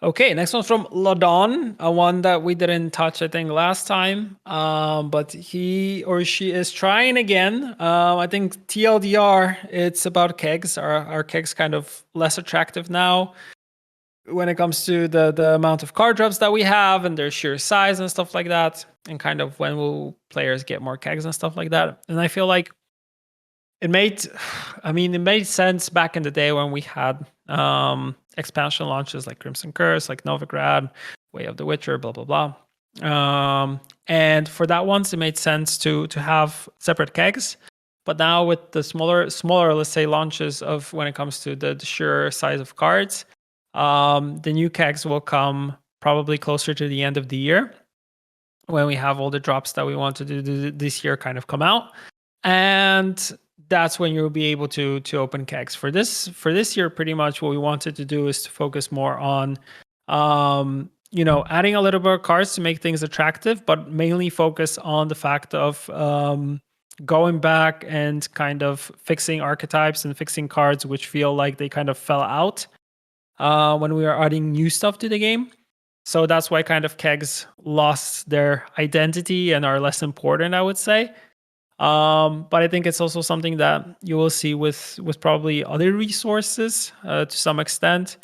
Okay, next one's from Ladon, a one that we didn't touch, I think, last time. But he or she is trying again. I think TLDR, it's about kegs. Are kegs kind of less attractive now when it comes to the amount of card drops that we have and their sheer size and stuff like that? And kind of when will players get more kegs and stuff like that? And I feel like it made sense back in the day when we had expansion launches like Crimson Curse, like Novigrad, Way of the Witcher, blah, blah, blah. And for that once, it made sense to have separate kegs. But now with the smaller, let's say, launches of when it comes to the sheer size of cards, the new kegs will come probably closer to the end of the year when we have all the drops that we want to do this year kind of come out. And that's when you'll be able to open kegs. For this year, pretty much what we wanted to do is to focus more on, adding a little bit of cards to make things attractive, but mainly focus on the fact of going back and kind of fixing archetypes and fixing cards which feel like they kind of fell out when we are adding new stuff to the game. So that's why kind of kegs lost their identity and are less important, I would say. But I think it's also something that you will see with probably other resources to some extent,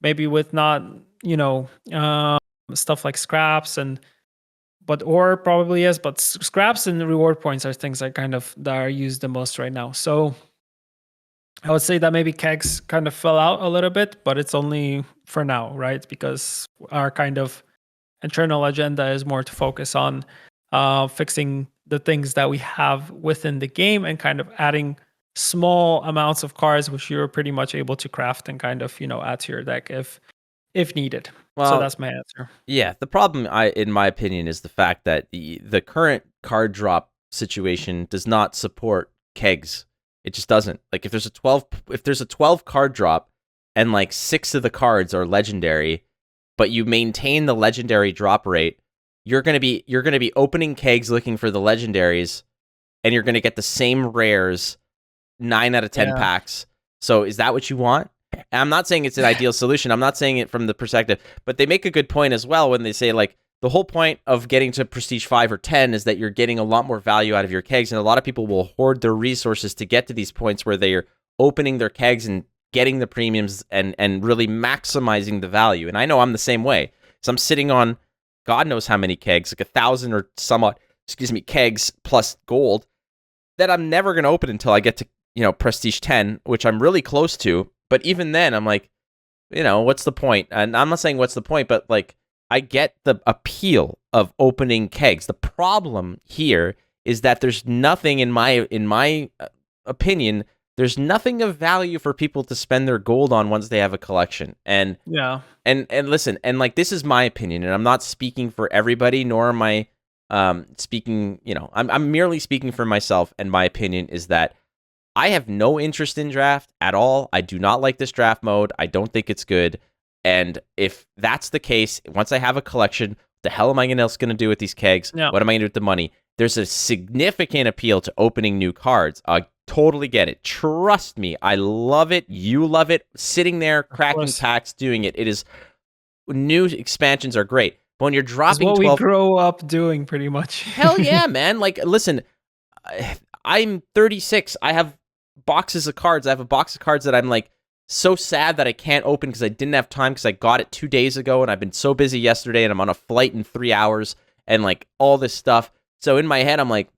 maybe with not, stuff like scraps but scraps and reward points are things that are used the most right now. So I would say that maybe kegs kind of fell out a little bit, but it's only for now, right? Because our kind of internal agenda is more to focus on fixing the things that we have within the game and kind of adding small amounts of cards, which you're pretty much able to craft and kind of add to your deck if needed. So Well, that's my answer. yeah, the problem, in my opinion, is the fact that the current card drop situation does not support kegs. It just doesn't. Like if there's a 12 card drop and like 6 of the cards are legendary, but you maintain the legendary drop rate, you're gonna be opening kegs looking for the legendaries, and you're gonna get the same rares 9 out of 10 Yeah. packs. So is that what you want? And I'm not saying it's an ideal solution. I'm not saying it from the perspective, but they make a good point as well when they say like the whole point of getting to Prestige 5 or 10 is that you're getting a lot more value out of your kegs, and a lot of people will hoard their resources to get to these points where they are opening their kegs and getting the premiums and really maximizing the value. And I know I'm the same way. So I'm sitting on God knows how many kegs, like 1,000 or somewhat, kegs plus gold that I'm never going to open until I get to, Prestige 10, which I'm really close to. But even then, I'm like, what's the point? And I'm not saying what's the point, but like, I get the appeal of opening kegs. The problem here is that there's nothing in my opinion, there's nothing of value for people to spend their gold on once they have a collection. And Yeah. and listen, and like this is my opinion, and I'm not speaking for everybody, nor am I speaking, I'm merely speaking for myself, and my opinion is that I have no interest in draft at all. I do not like this draft mode. I don't think it's good. And if that's the case, once I have a collection, the hell am I else going to do with these kegs? Yeah. What am I going to do with the money? There's a significant appeal to opening new cards. I totally get it. Trust me. I love it. You love it. Sitting there, cracking course. packs, doing it. It is, new expansions are great. But when you're It's dropping what 12... we grow up doing pretty much. Hell yeah, man. Like, listen, I'm 36. I have boxes of cards. I have a box of cards that I'm like so sad that I can't open because I didn't have time because I got it 2 days ago and I've been so busy yesterday and I'm on a flight in 3 hours and like all this stuff. So in my head, I'm like,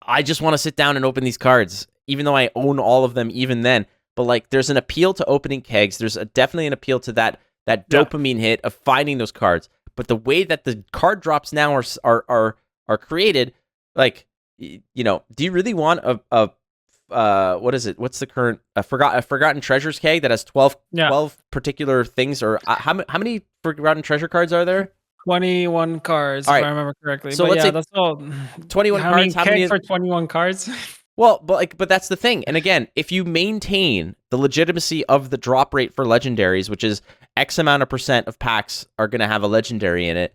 I just want to sit down and open these cards, even though I own all of them even then. But like, there's an appeal to opening kegs. There's definitely an appeal to that dopamine hit of finding those cards. But the way that the card drops now are created, like, do you really want a what is it? What's the current Forgotten Treasures keg that has 12 particular things? Or how many Forgotten Treasure cards are there? 21 cards, All if right. I remember correctly. So But let's yeah, say that's all. 21 I cards. mean, How keg many for 21 cards? Well, but that's the thing. And again, if you maintain the legitimacy of the drop rate for legendaries, which is X amount of percent of packs are going to have a legendary in it,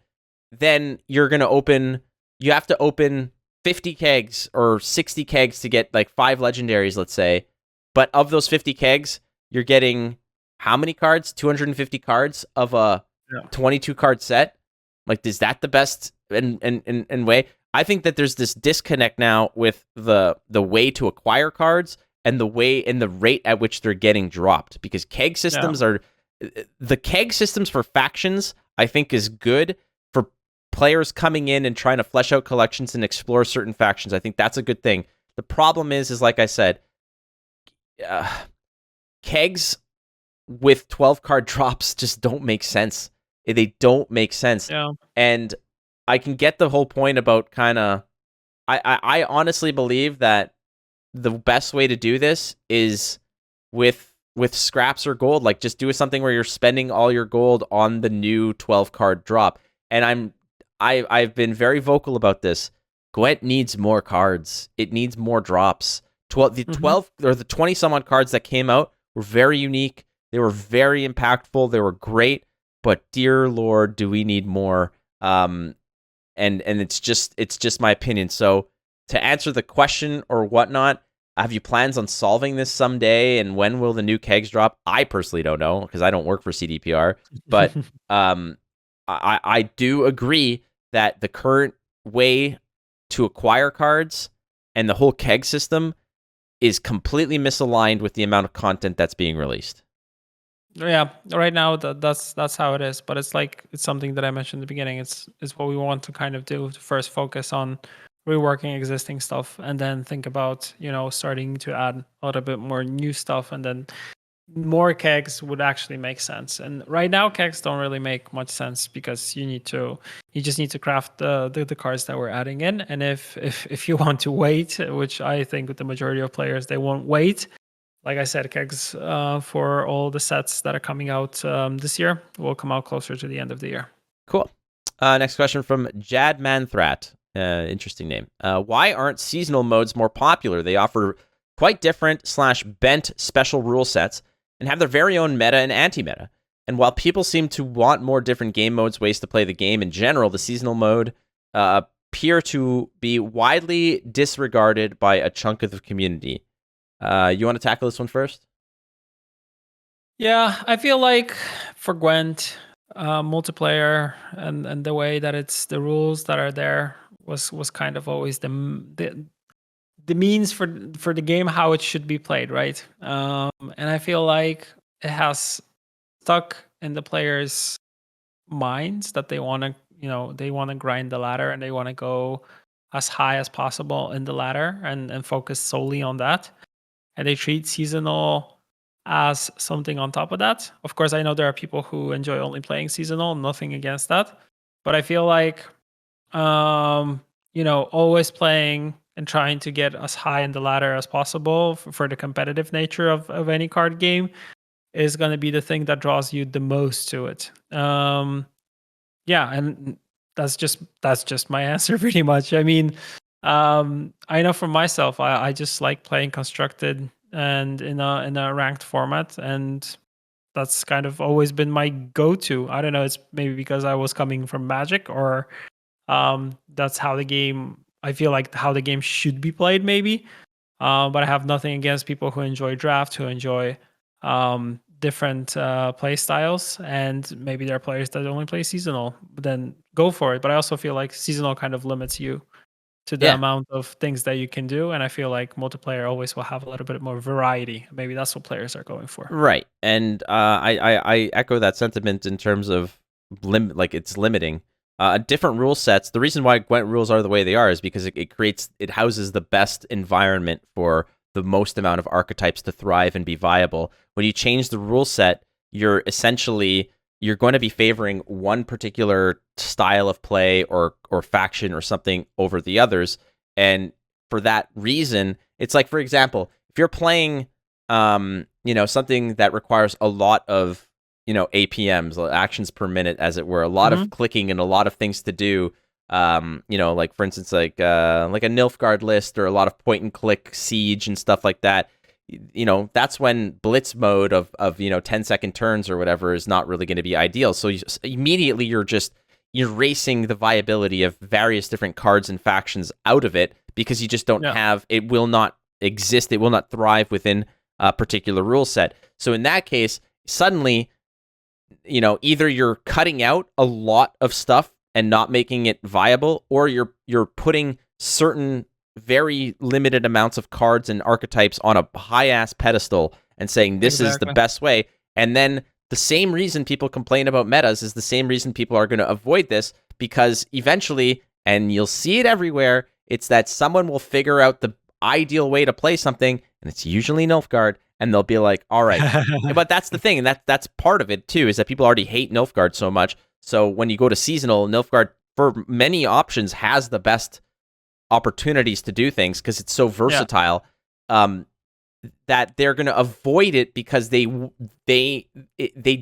then you have to open 50 kegs or 60 kegs to get like 5 legendaries, let's say. But of those 50 kegs, you're getting how many cards? 250 cards of a 22 card set. Like, is that the best and way? I think that there's this disconnect now with the way to acquire cards and the rate at which they're getting dropped, because keg systems the keg systems for factions, I think, is good for players coming in and trying to flesh out collections and explore certain factions. I think that's a good thing. The problem is like I said, kegs with 12 card drops just don't make sense. They don't make sense. Yeah. And I can get the whole point about kind of, I honestly believe that the best way to do this is with scraps or gold. Like, just do something where you're spending all your gold on the new 12 card drop. And I've been very vocal about this. Gwent needs more cards. It needs more drops. 12 or the 20 some odd cards that came out were very unique. They were very impactful. They were great, but dear Lord, do we need more? And it's just my opinion. So to answer the question or whatnot, have you plans on solving this someday? And when will the new kegs drop? I personally don't know, because I don't work for CDPR. But I do agree that the current way to acquire cards and the whole keg system is completely misaligned with the amount of content that's being released. Yeah, right now that's how it is. But it's something that I mentioned in the beginning. It's what we want to kind of do, to first focus on reworking existing stuff, and then think about, starting to add a little bit more new stuff, and then more kegs would actually make sense. And right now kegs don't really make much sense because you just need to craft the cards that we're adding in. And if you want to wait, which I think with the majority of players, they won't wait. Like I said, kegs for all the sets that are coming out this year will come out closer to the end of the year. Cool. Next question from Jad Manthrat. Interesting name. Why aren't seasonal modes more popular? They offer quite different / bent special rule sets and have their very own meta and anti-meta. And while people seem to want more different game modes, ways to play the game in general, the seasonal mode appear to be widely disregarded by a chunk of the community. You want to tackle this one first? Yeah, I feel like for Gwent, multiplayer and the way that it's the rules that are there was kind of always the means for the game, how it should be played, right? And I feel like it has stuck in the players' minds that they want to grind the ladder and they want to go as high as possible in the ladder and focus solely on that. And they treat seasonal as something on top of that. Of course, I know there are people who enjoy only playing seasonal, nothing against that. But I feel like, always playing and trying to get as high in the ladder as possible for the competitive nature of any card game is going to be the thing that draws you the most to it. And that's just my answer pretty much. I mean, I know for myself, I just like playing constructed and in a ranked format, and that's kind of always been my go-to. I don't know, it's maybe because I was coming from Magic, or that's how the game, I feel like how the game should be played maybe. But I have nothing against people who enjoy draft, who enjoy different play styles, and maybe there are players that only play seasonal, but then go for it. But I also feel like seasonal kind of limits you to the amount of things that you can do, and I feel like multiplayer always will have a little bit more variety. Maybe that's what players are going for. Right, and I echo that sentiment in terms of it's limiting. Different rule sets. The reason why Gwent rules are the way they are is because it houses the best environment for the most amount of archetypes to thrive and be viable. When you change the rule set, you're going to be favoring one particular style of play or faction or something over the others. And for that reason, it's like, for example, if you're playing something that requires a lot of APMs, actions per minute, as it were, a lot of clicking and a lot of things to do, like for instance, like a Nilfgaard list or a lot of point and click siege and stuff like that. That's when blitz mode of 10-second turns or whatever is not really going to be ideal. So immediately you're erasing the viability of various different cards and factions out of it, because you just don't have, it will not exist, it will not thrive within a particular rule set. So in that case, suddenly, either you're cutting out a lot of stuff and not making it viable, or you're putting certain very limited amounts of cards and archetypes on a high-ass pedestal and saying this is the best way. And then the same reason people complain about metas is the same reason people are going to avoid this, because eventually, and you'll see it everywhere, it's that someone will figure out the ideal way to play something, and it's usually Nilfgaard, and they'll be like, all right. But that's the thing, and that's part of it too, is that people already hate Nilfgaard so much. So when you go to seasonal, Nilfgaard, for many options, has the best opportunities to do things because it's so versatile, that they're going to avoid it because they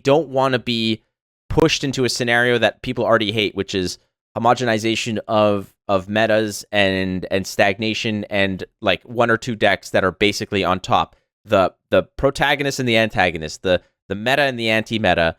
don't want to be pushed into a scenario that people already hate, which is homogenization of metas and stagnation and like one or two decks that are basically on top. The protagonist and the antagonist, the meta and the anti-meta,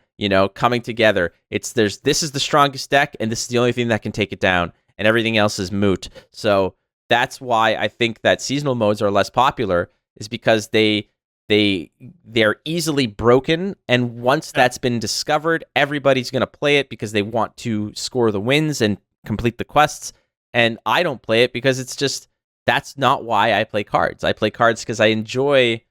coming together. This is the strongest deck, and this is the only thing that can take it down, and everything else is moot. So that's why I think that seasonal modes are less popular, is because they're easily broken, and once that's been discovered, everybody's going to play it because they want to score the wins and complete the quests. And I don't play it because that's not why I play cards. I play cards because I enjoy,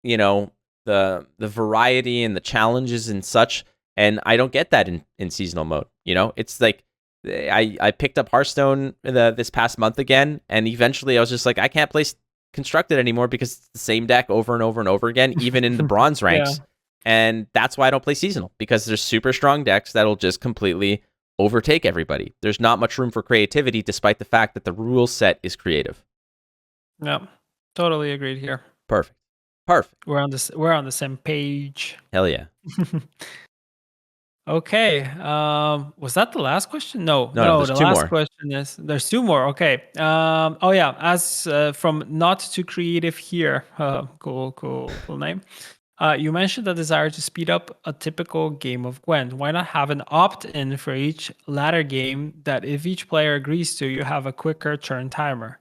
the variety and the challenges and such, and I don't get that in seasonal mode. It's like I picked up Hearthstone this past month again, and eventually I was just like, I can't play Constructed anymore because it's the same deck over and over and over again, even in the bronze ranks. And that's why I don't play seasonal, because there's super strong decks that'll just completely overtake everybody. There's not much room for creativity, despite the fact that the rule set is creative. Yeah, totally agreed here. Perfect. We're on the same page. Hell yeah. Okay. Was that the last question? No. There's The two last more. question is there's two more. Okay. Oh yeah. As from Not Too Creative here. Cool name. You mentioned the desire to speed up a typical game of Gwent. Why not have an opt-in for each ladder game that if each player agrees to, you have a quicker turn timer?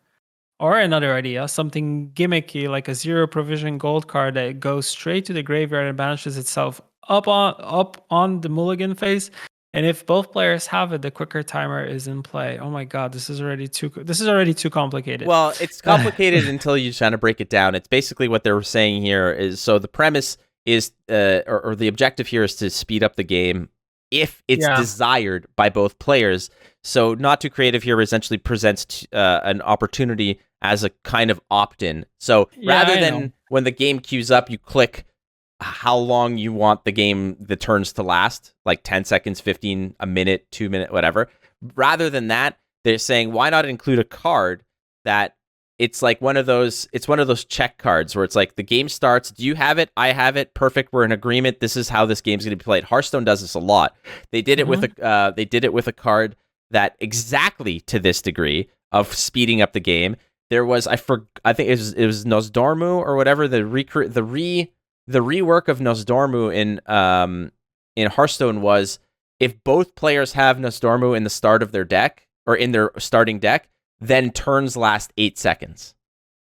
Or another idea, something gimmicky like a 0 provision gold card that goes straight to the graveyard and banishes itself up on the mulligan phase. And if both players have it, the quicker timer is in play. Oh my god, this is already too complicated. Well, it's complicated until you try to break it down. It's basically what they're saying here is, so the premise is, or the objective here is to speed up the game if it's desired by both players. So Not Too Creative here essentially presents an opportunity as a kind of opt-in. So rather than when the game queues up, you click how long you want the turns to last, like 10 seconds, 15, a minute, 2 minute, whatever. Rather than that, they're saying, why not include a card that it's like one of those check cards where it's like the game starts, do you have it? I have it. Perfect. We're in agreement. This is how this game's going to be played. Hearthstone does this a lot. They did it with a card that exactly to this degree of speeding up the game. There was I think it was Nosdormu or whatever, the rework of Nosdormu in Hearthstone was, if both players have Nosdormu in the start of their deck or in their starting deck, then turns last 8 seconds.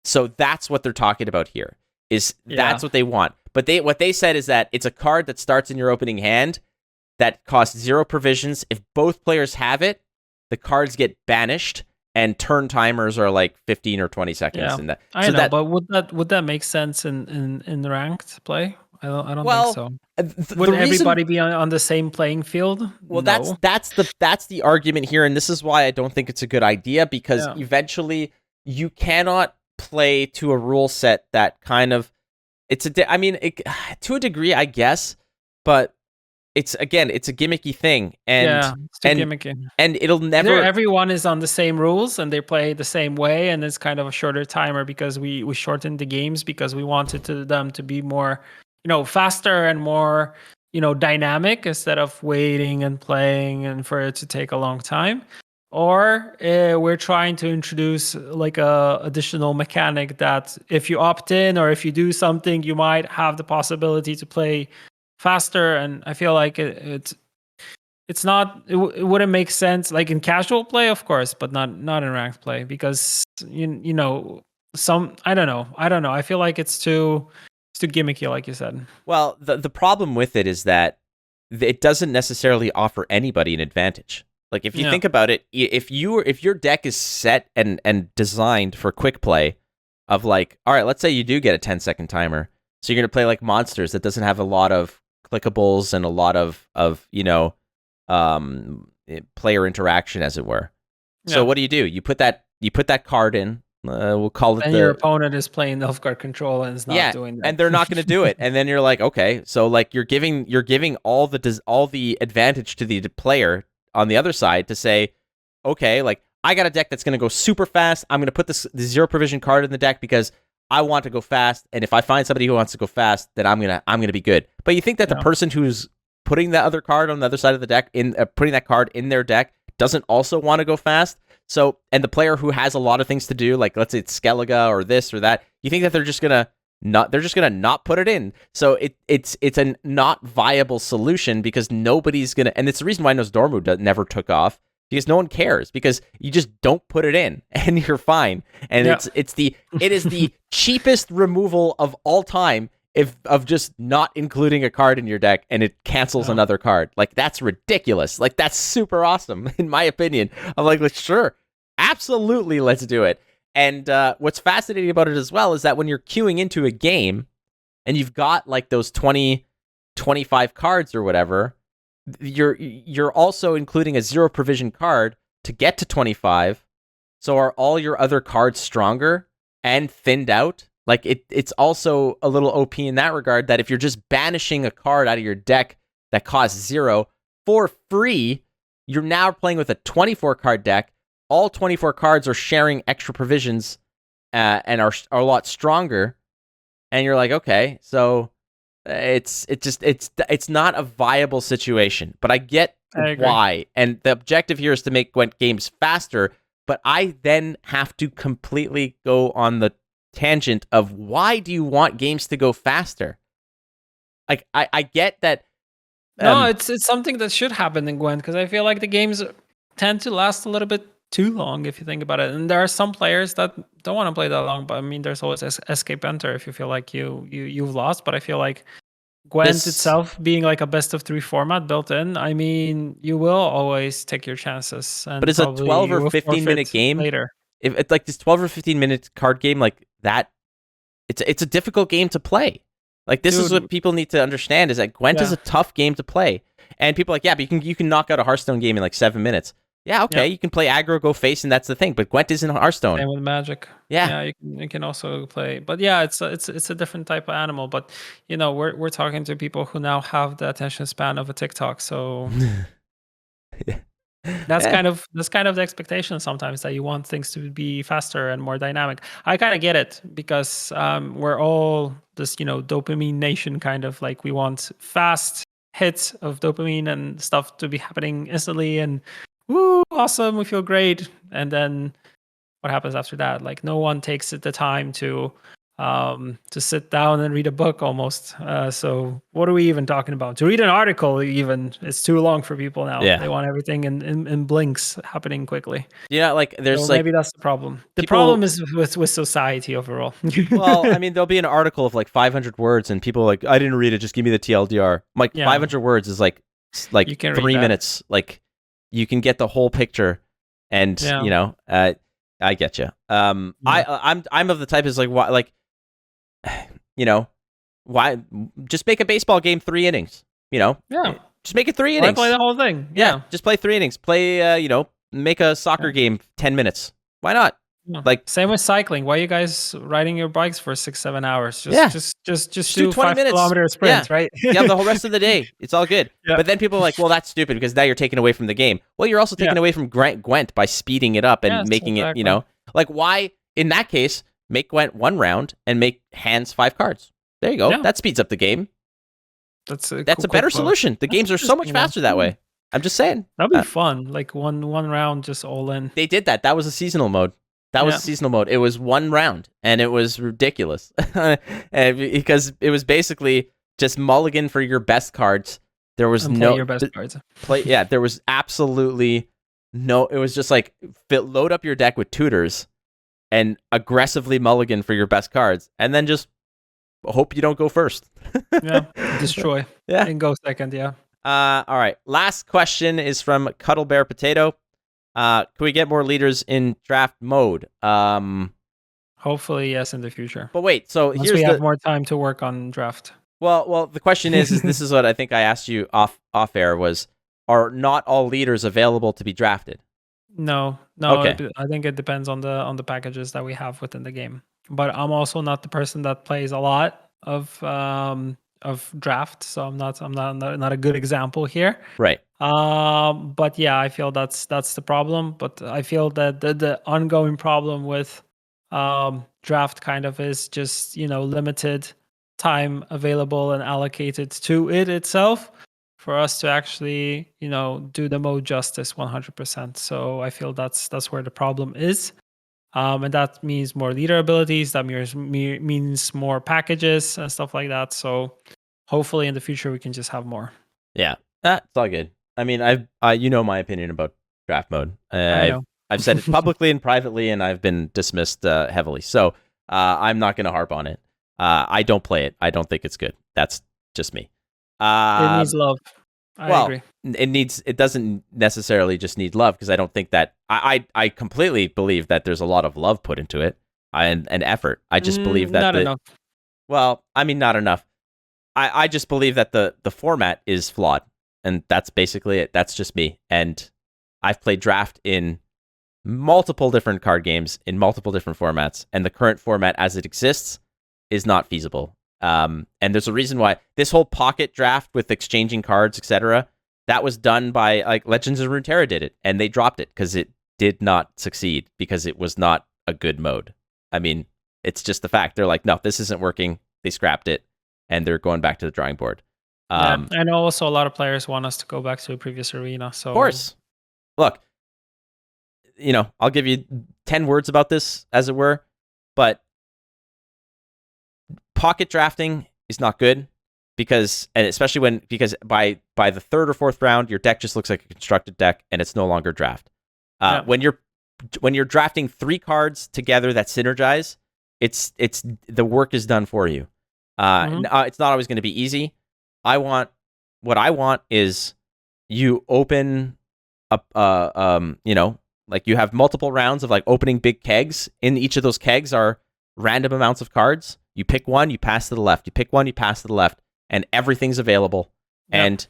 So that's what they're talking about here. That's what they want. But what they said is that it's a card that starts in your opening hand that costs 0 provisions. If both players have it, the cards get banished, and turn timers are like 15 or 20 seconds. Yeah, I know, but would that make sense in the ranked play? I don't think so. Would everybody be on the same playing field? Well, no. that's the argument here, and this is why I don't think it's a good idea, because eventually you cannot play to a rule set that kind of to a degree, I guess, but it's a gimmicky thing, and it's too gimmicky, and it'll never. Everyone is on the same rules and they play the same way, and it's kind of a shorter timer because we shortened the games because we wanted them to be more, faster and more, dynamic, instead of waiting and playing and for it to take a long time. Or we're trying to introduce like a additional mechanic that if you opt in or if you do something, you might have the possibility to play faster. And I feel like it wouldn't make sense like in casual play, of course, but not in ranked play, because I don't know. I feel like it's too gimmicky, like you said. Well, the problem with it is that it doesn't necessarily offer anybody an advantage. Like if you think about it, if your deck is set and designed for quick play, of like, all right, let's say you do get a 10-second timer, so you're gonna play like monsters that doesn't have a lot of clickables and a lot of player interaction, as it were. So what do? You put that card in. We'll call it. And your opponent is playing Nilfgaard control and is not doing that, and they're not going to do it. And then you're like, okay, so like you're giving all the advantage to the player on the other side to say, okay, like I got a deck that's going to go super fast. I'm going to put the 0 provision card in the deck because I want to go fast, and if I find somebody who wants to go fast, then I'm gonna be good. But you think that the person who's putting that other card on the other side of the deck, putting that card in their deck, doesn't also want to go fast? So, and the player who has a lot of things to do, like let's say it's Skellige or this or that, you think that they're just gonna not put it in? So it's a not viable solution, because nobody's gonna, and it's the reason why Nosdormu never took off, because no one cares, because you just don't put it in and you're fine. And it is the cheapest removal of all time of just not including a card in your deck, and it cancels another card. Like, that's ridiculous. Like, that's super awesome in my opinion. I'm like, sure, absolutely, let's do it. And what's fascinating about it as well is that when you're queuing into a game and you've got like those 20, 25 cards or whatever, you're also including a 0 provision card to get to 25. So are all your other cards stronger and thinned out? Like it's also a little OP in that regard, that if you're just banishing a card out of your deck that costs 0 for free, you're now playing with a 24 card deck. All 24 cards are sharing extra provisions and are a lot stronger. And you're like, okay, so it's not a viable situation. But I get why. And the objective here is to make Gwent games faster. But I then have to completely go on the tangent of, why do you want games to go faster? Like I get that. No, it's something that should happen in Gwent, because I feel like the games tend to last a little bit too long if you think about it. And there are some players that don't want to play that long. But I mean, there's always escape enter if you feel like you've lost. But I feel like Gwent itself being like a best of 3 format built in, I mean, you will always take your chances. And but it's a 12 or 15 minute game later. If it's like this 12 or 15 minute card game like that, it's a difficult game to play. Like, this is what people need to understand, is that Gwent is a tough game to play. And people are like, yeah, but you can knock out a Hearthstone game in like 7 minutes. Yeah, okay, you can play aggro, go face, and that's the thing. But Gwent isn't Hearthstone. Same with Magic. Yeah, you can also play. But yeah, it's a different type of animal. But you know, we're talking to people who now have the attention span of a TikTok. So that's kind of the expectation sometimes, that you want things to be faster and more dynamic. I kind of get it, because we're all this, dopamine nation, kind of like, we want fast hits of dopamine and stuff to be happening instantly, and woo, awesome, we feel great. And then what happens after that? Like, no one takes the time to sit down and read a book almost. So what are we even talking about? To read an article, even, it's too long for people now. Yeah. They want everything in blinks, happening quickly. Yeah, like there's so maybe that's the problem. The problem is with society overall. Well, I mean, there'll be an article of like 500 words, and people are like, I didn't read it, just give me the TLDR. I'm like, 500 words is like 3 minutes. Like, you can get the whole picture, and I get you. I'm of the type is like, why, like, why just make a baseball game 3 innings? Just make it 3 innings. Why play the whole thing? Yeah, just play 3 innings. Play, make a soccer game 10 minutes. Why not? Yeah. Like, same with cycling. Why are you guys riding your bikes for 6-7 hours? Just do 20 5 minutes. kilometer sprints, right? You have the whole rest of the day. It's all good. Yeah. But then people are like, well, that's stupid, because now you're taking away from the game. Well, you're also taking away from Gwent by speeding it up and making it, like, why, in that case, make Gwent 1 round and make hands 5 cards. There you go. Yeah. That speeds up the game. That's a better solution. The games are so much faster that way. I'm just saying. That'd be fun. Like one round, just all in. They did that. That was a seasonal mode. It was 1 round, and it was ridiculous. Because it was basically just mulligan for your best cards. There was your best cards. There was absolutely no. It was just like, load up your deck with tutors and aggressively mulligan for your best cards, and then just hope you don't go first. Destroy. And go second. All right. Last question is from Cuddle Bear Potato. Can we get more leaders in draft mode? Hopefully, yes, in the future. But wait, so once we have more time to work on draft. Well, the question is this is what I think I asked you off air was, are not all leaders available to be drafted? No. Okay. I think it depends on the packages that we have within the game. But I'm also not the person that plays a lot of draft, so I'm not a good example here. Right. But yeah, I feel that's the problem. But I feel that the ongoing problem with draft kind of is just limited time available and allocated to it itself for us to actually do the mode justice 100%. So I feel that's where the problem is. And that means more leader abilities. That means more packages and stuff like that. So hopefully in the future we can just have more. Yeah, that's all good. I mean, I've my opinion about draft mode. I've said it publicly and privately, and I've been dismissed heavily. So I'm not going to harp on it. I don't play it. I don't think it's good. That's just me. It needs love. I agree. It doesn't necessarily just need love, because I don't think that I completely believe that there's a lot of love put into it and effort. I just believe that not enough. Well, I mean, not enough. I just believe that the format is flawed. And that's basically it. That's just me. And I've played draft in multiple different card games in multiple different formats, and the current format as it exists is not feasible. And there's a reason why this whole pocket draft with exchanging cards, etc., that was done by like Legends of Runeterra did it, and they dropped it because it did not succeed because it was not a good mode. I mean, it's just the fact. They're like, no, this isn't working. They scrapped it, and they're going back to the drawing board. I know also a lot of players want us to go back to a previous arena. So of course, look, I'll give you 10 words about this, as it were, but pocket drafting is not good because by the third or fourth round, your deck just looks like a constructed deck and it's no longer draft. When you're drafting 3 cards together that synergize, it's the work is done for you. It's not always going to be easy. What I want is you open up, like you have multiple rounds of like opening big kegs. In each of those kegs are random amounts of cards. You pick one, you pass to the left. You pick one, you pass to the left, and everything's available. Yep. And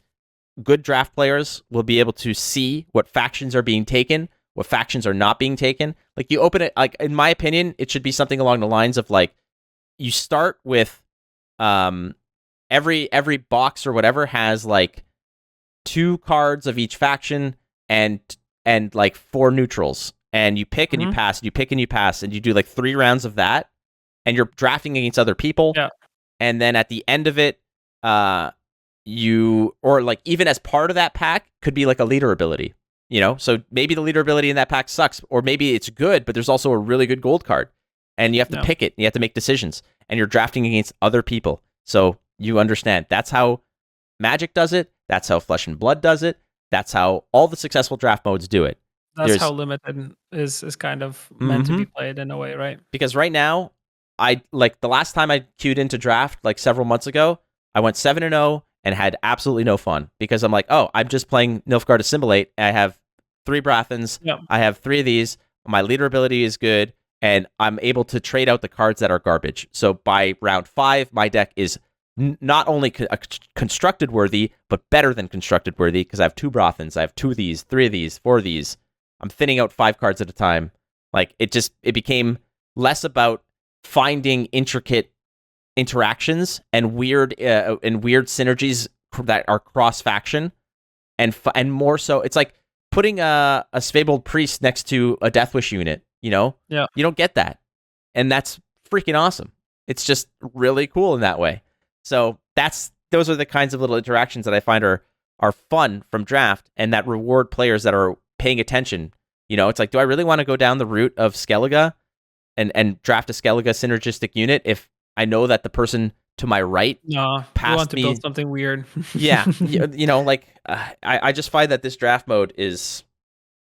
good draft players will be able to see what factions are being taken, what factions are not being taken. Like you open it, like in my opinion, it should be something along the lines of like you start with every box or whatever has like 2 cards of each faction and like 4 neutrals, and you pick and you pass, and you pick and you pass, and you do like 3 rounds of that, and you're drafting against other people. Yeah. And then at the end of it, or like even as part of that pack could be like a leader ability, so maybe the leader ability in that pack sucks, or maybe it's good, but there's also a really good gold card, and you have to pick it, and you have to make decisions, and you're drafting against other people. So you understand that's how Magic does it. That's how Flesh and Blood does it. That's how all the successful draft modes do it. That's how Limited is kind of meant to be played in a way, right? Because right now, the last time I queued into draft, like several months ago, I went 7-0 and had absolutely no fun because I'm like, oh, I'm just playing Nilfgaard Assimilate. I have 3 Brathens. Yep. I have 3 of these. My leader ability is good, and I'm able to trade out the cards that are garbage. So by round 5, my deck is not only constructed worthy, but better than constructed worthy because I have 2 Brathens, I have 2 of these, 3 of these, 4 of these. I'm thinning out 5 cards at a time. Like it became less about finding intricate interactions and weird synergies that are cross faction, and more so, it's like putting a Svabled Priest next to a Deathwish unit. Yeah, you don't get that, and that's freaking awesome. It's just really cool in that way. So those are the kinds of little interactions that I find are fun from draft and that reward players that are paying attention. It's like, do I really want to go down the route of Skellige and draft a Skellige synergistic unit if I know that the person to my right passed you want to me? Build something weird. Yeah, I just find that this draft mode is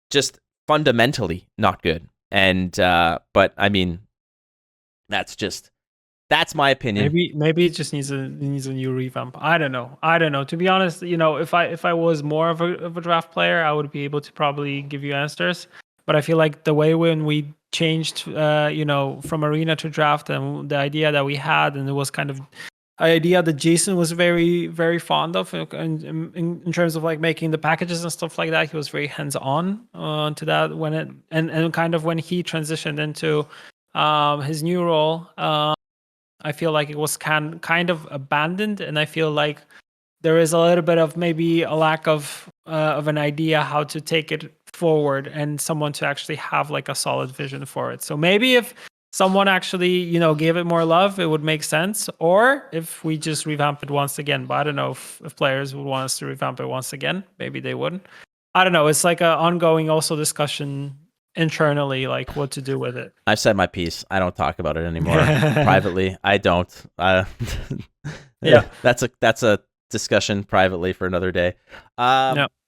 just fundamentally not good. And but I mean, that's my opinion. Maybe it just needs a new revamp. I don't know. To be honest, if I was more of a draft player, I would be able to probably give you answers. But I feel like the way when we changed, from arena to draft, and the idea that we had, and it was kind of an idea that Jason was very, very fond of, in terms of like making the packages and stuff like that. He was very hands on to that and kind of when he transitioned into his new role. I feel like it was kind of abandoned, and I feel like there is a little bit of maybe a lack of an idea how to take it forward, and someone to actually have like a solid vision for it. So maybe if someone actually gave it more love, it would make sense. Or if we just revamp it once again. But I don't know if players would want us to revamp it once again. Maybe they wouldn't. I don't know. It's like an ongoing also discussion internally, like what to do with it. I've said my piece. I don't talk about it anymore privately. I don't. Yeah, that's a discussion privately for another day.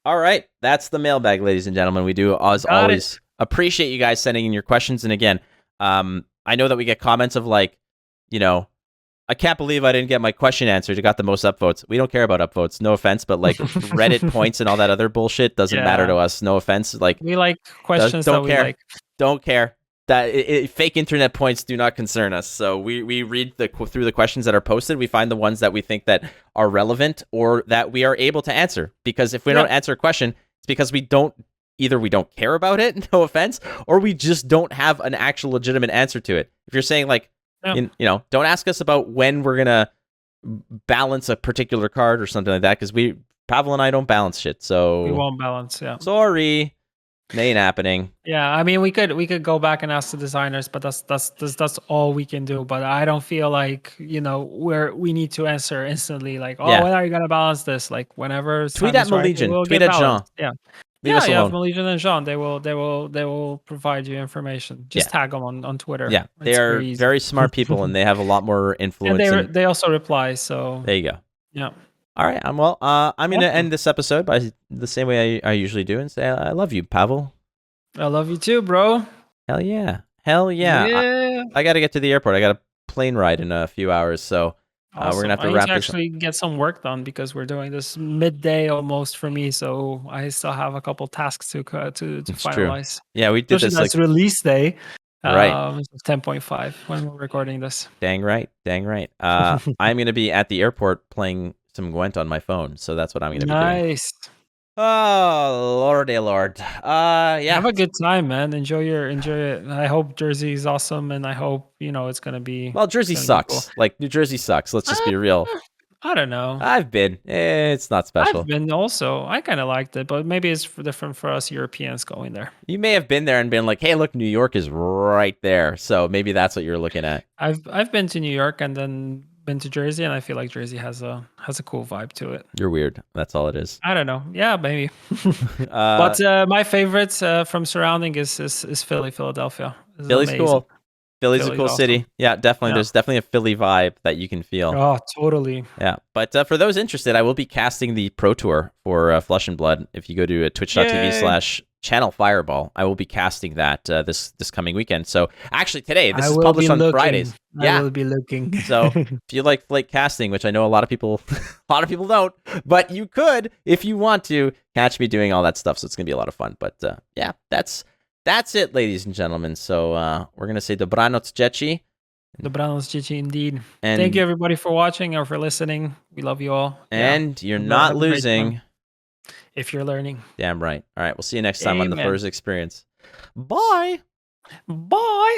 All right, that's the mailbag, ladies and gentlemen. We do, as always, appreciate you guys sending in your questions. And again, I know that we get comments of like, I can't believe I didn't get my question answered. It got the most upvotes. We don't care about upvotes. No offense, but like Reddit points and all that other bullshit doesn't matter to us. No offense. Like we like questions that we like. Don't care. fake internet points do not concern us. So we read through the questions that are posted. We find the ones that we think that are relevant or that we are able to answer. Because if we don't answer a question, it's because we don't care about it, no offense, or we just don't have an actual legitimate answer to it. If you're saying like, don't ask us about when we're gonna balance a particular card or something like that, because Pavel and I don't balance shit. So we won't balance. Yeah. Sorry. Ain't happening. Yeah, I mean, we could go back and ask the designers, but that's all we can do. But I don't feel like we need to answer instantly. Like, when are you gonna balance this? Like, whenever. Tweet at Malegion. Tweet at Jean. Yeah. Leave us alone. Malegion and Jean, they will provide you information. Just tag them on Twitter. Yeah, they are very smart people, and they have a lot more influence. And they also reply. So there you go. Yeah. All right. I'm going to end this episode by the same way I usually do and say I love you, Pavel. I love you too, bro. Hell yeah. I got to get to the airport. I got a plane ride in a few hours, so we're going to have to wrap this up. Actually get some work done because we're doing this midday almost for me, so I still have a couple tasks to finalize. True. Yeah, we did this release day. Right. 10.5 when we're recording this. Dang right. I'm going to be at the airport playing some Gwent on my phone, so that's what I'm going to be doing. Nice. Oh, lordy lord. Yeah. Have a good time, man. Enjoy it. I hope Jersey is awesome, and I hope it's going to be. Well, Jersey sucks. Cool. Like, New Jersey sucks. Let's just be real. I don't know. I've been. It's not special. I've been also. I kind of liked it, but maybe it's different for us Europeans going there. You may have been there and been like, "Hey, look, New York is right there." So maybe that's what you're looking at. I've been to New York and then been to Jersey, and I feel like Jersey has a cool vibe to it. You're weird. That's all it is. I don't know. Yeah, maybe. But my favorites from surrounding is Philadelphia. Philly's amazing. Cool. Philly's a cool city. Yeah, definitely. Yeah. There's definitely a Philly vibe that you can feel. Oh, totally. Yeah. But for those interested, I will be casting the Pro Tour for Flesh and Blood. If you go to twitch.tv/Channel Fireball, I will be casting that this coming weekend. So actually today, this is published on Fridays. I will be looking. So if you like Flake casting, which I know a lot of people don't, but you could, if you want to, catch me doing all that stuff. So it's going to be a lot of fun. But yeah, that's it, ladies and gentlemen. So we're going to say dobranoc dzieci. Dobranoc dzieci, indeed. And thank you, everybody, for watching or for listening. We love you all. And you're not losing if you're learning. Damn right. All right, we'll see you next time on the Flurza Experience. Bye. Bye.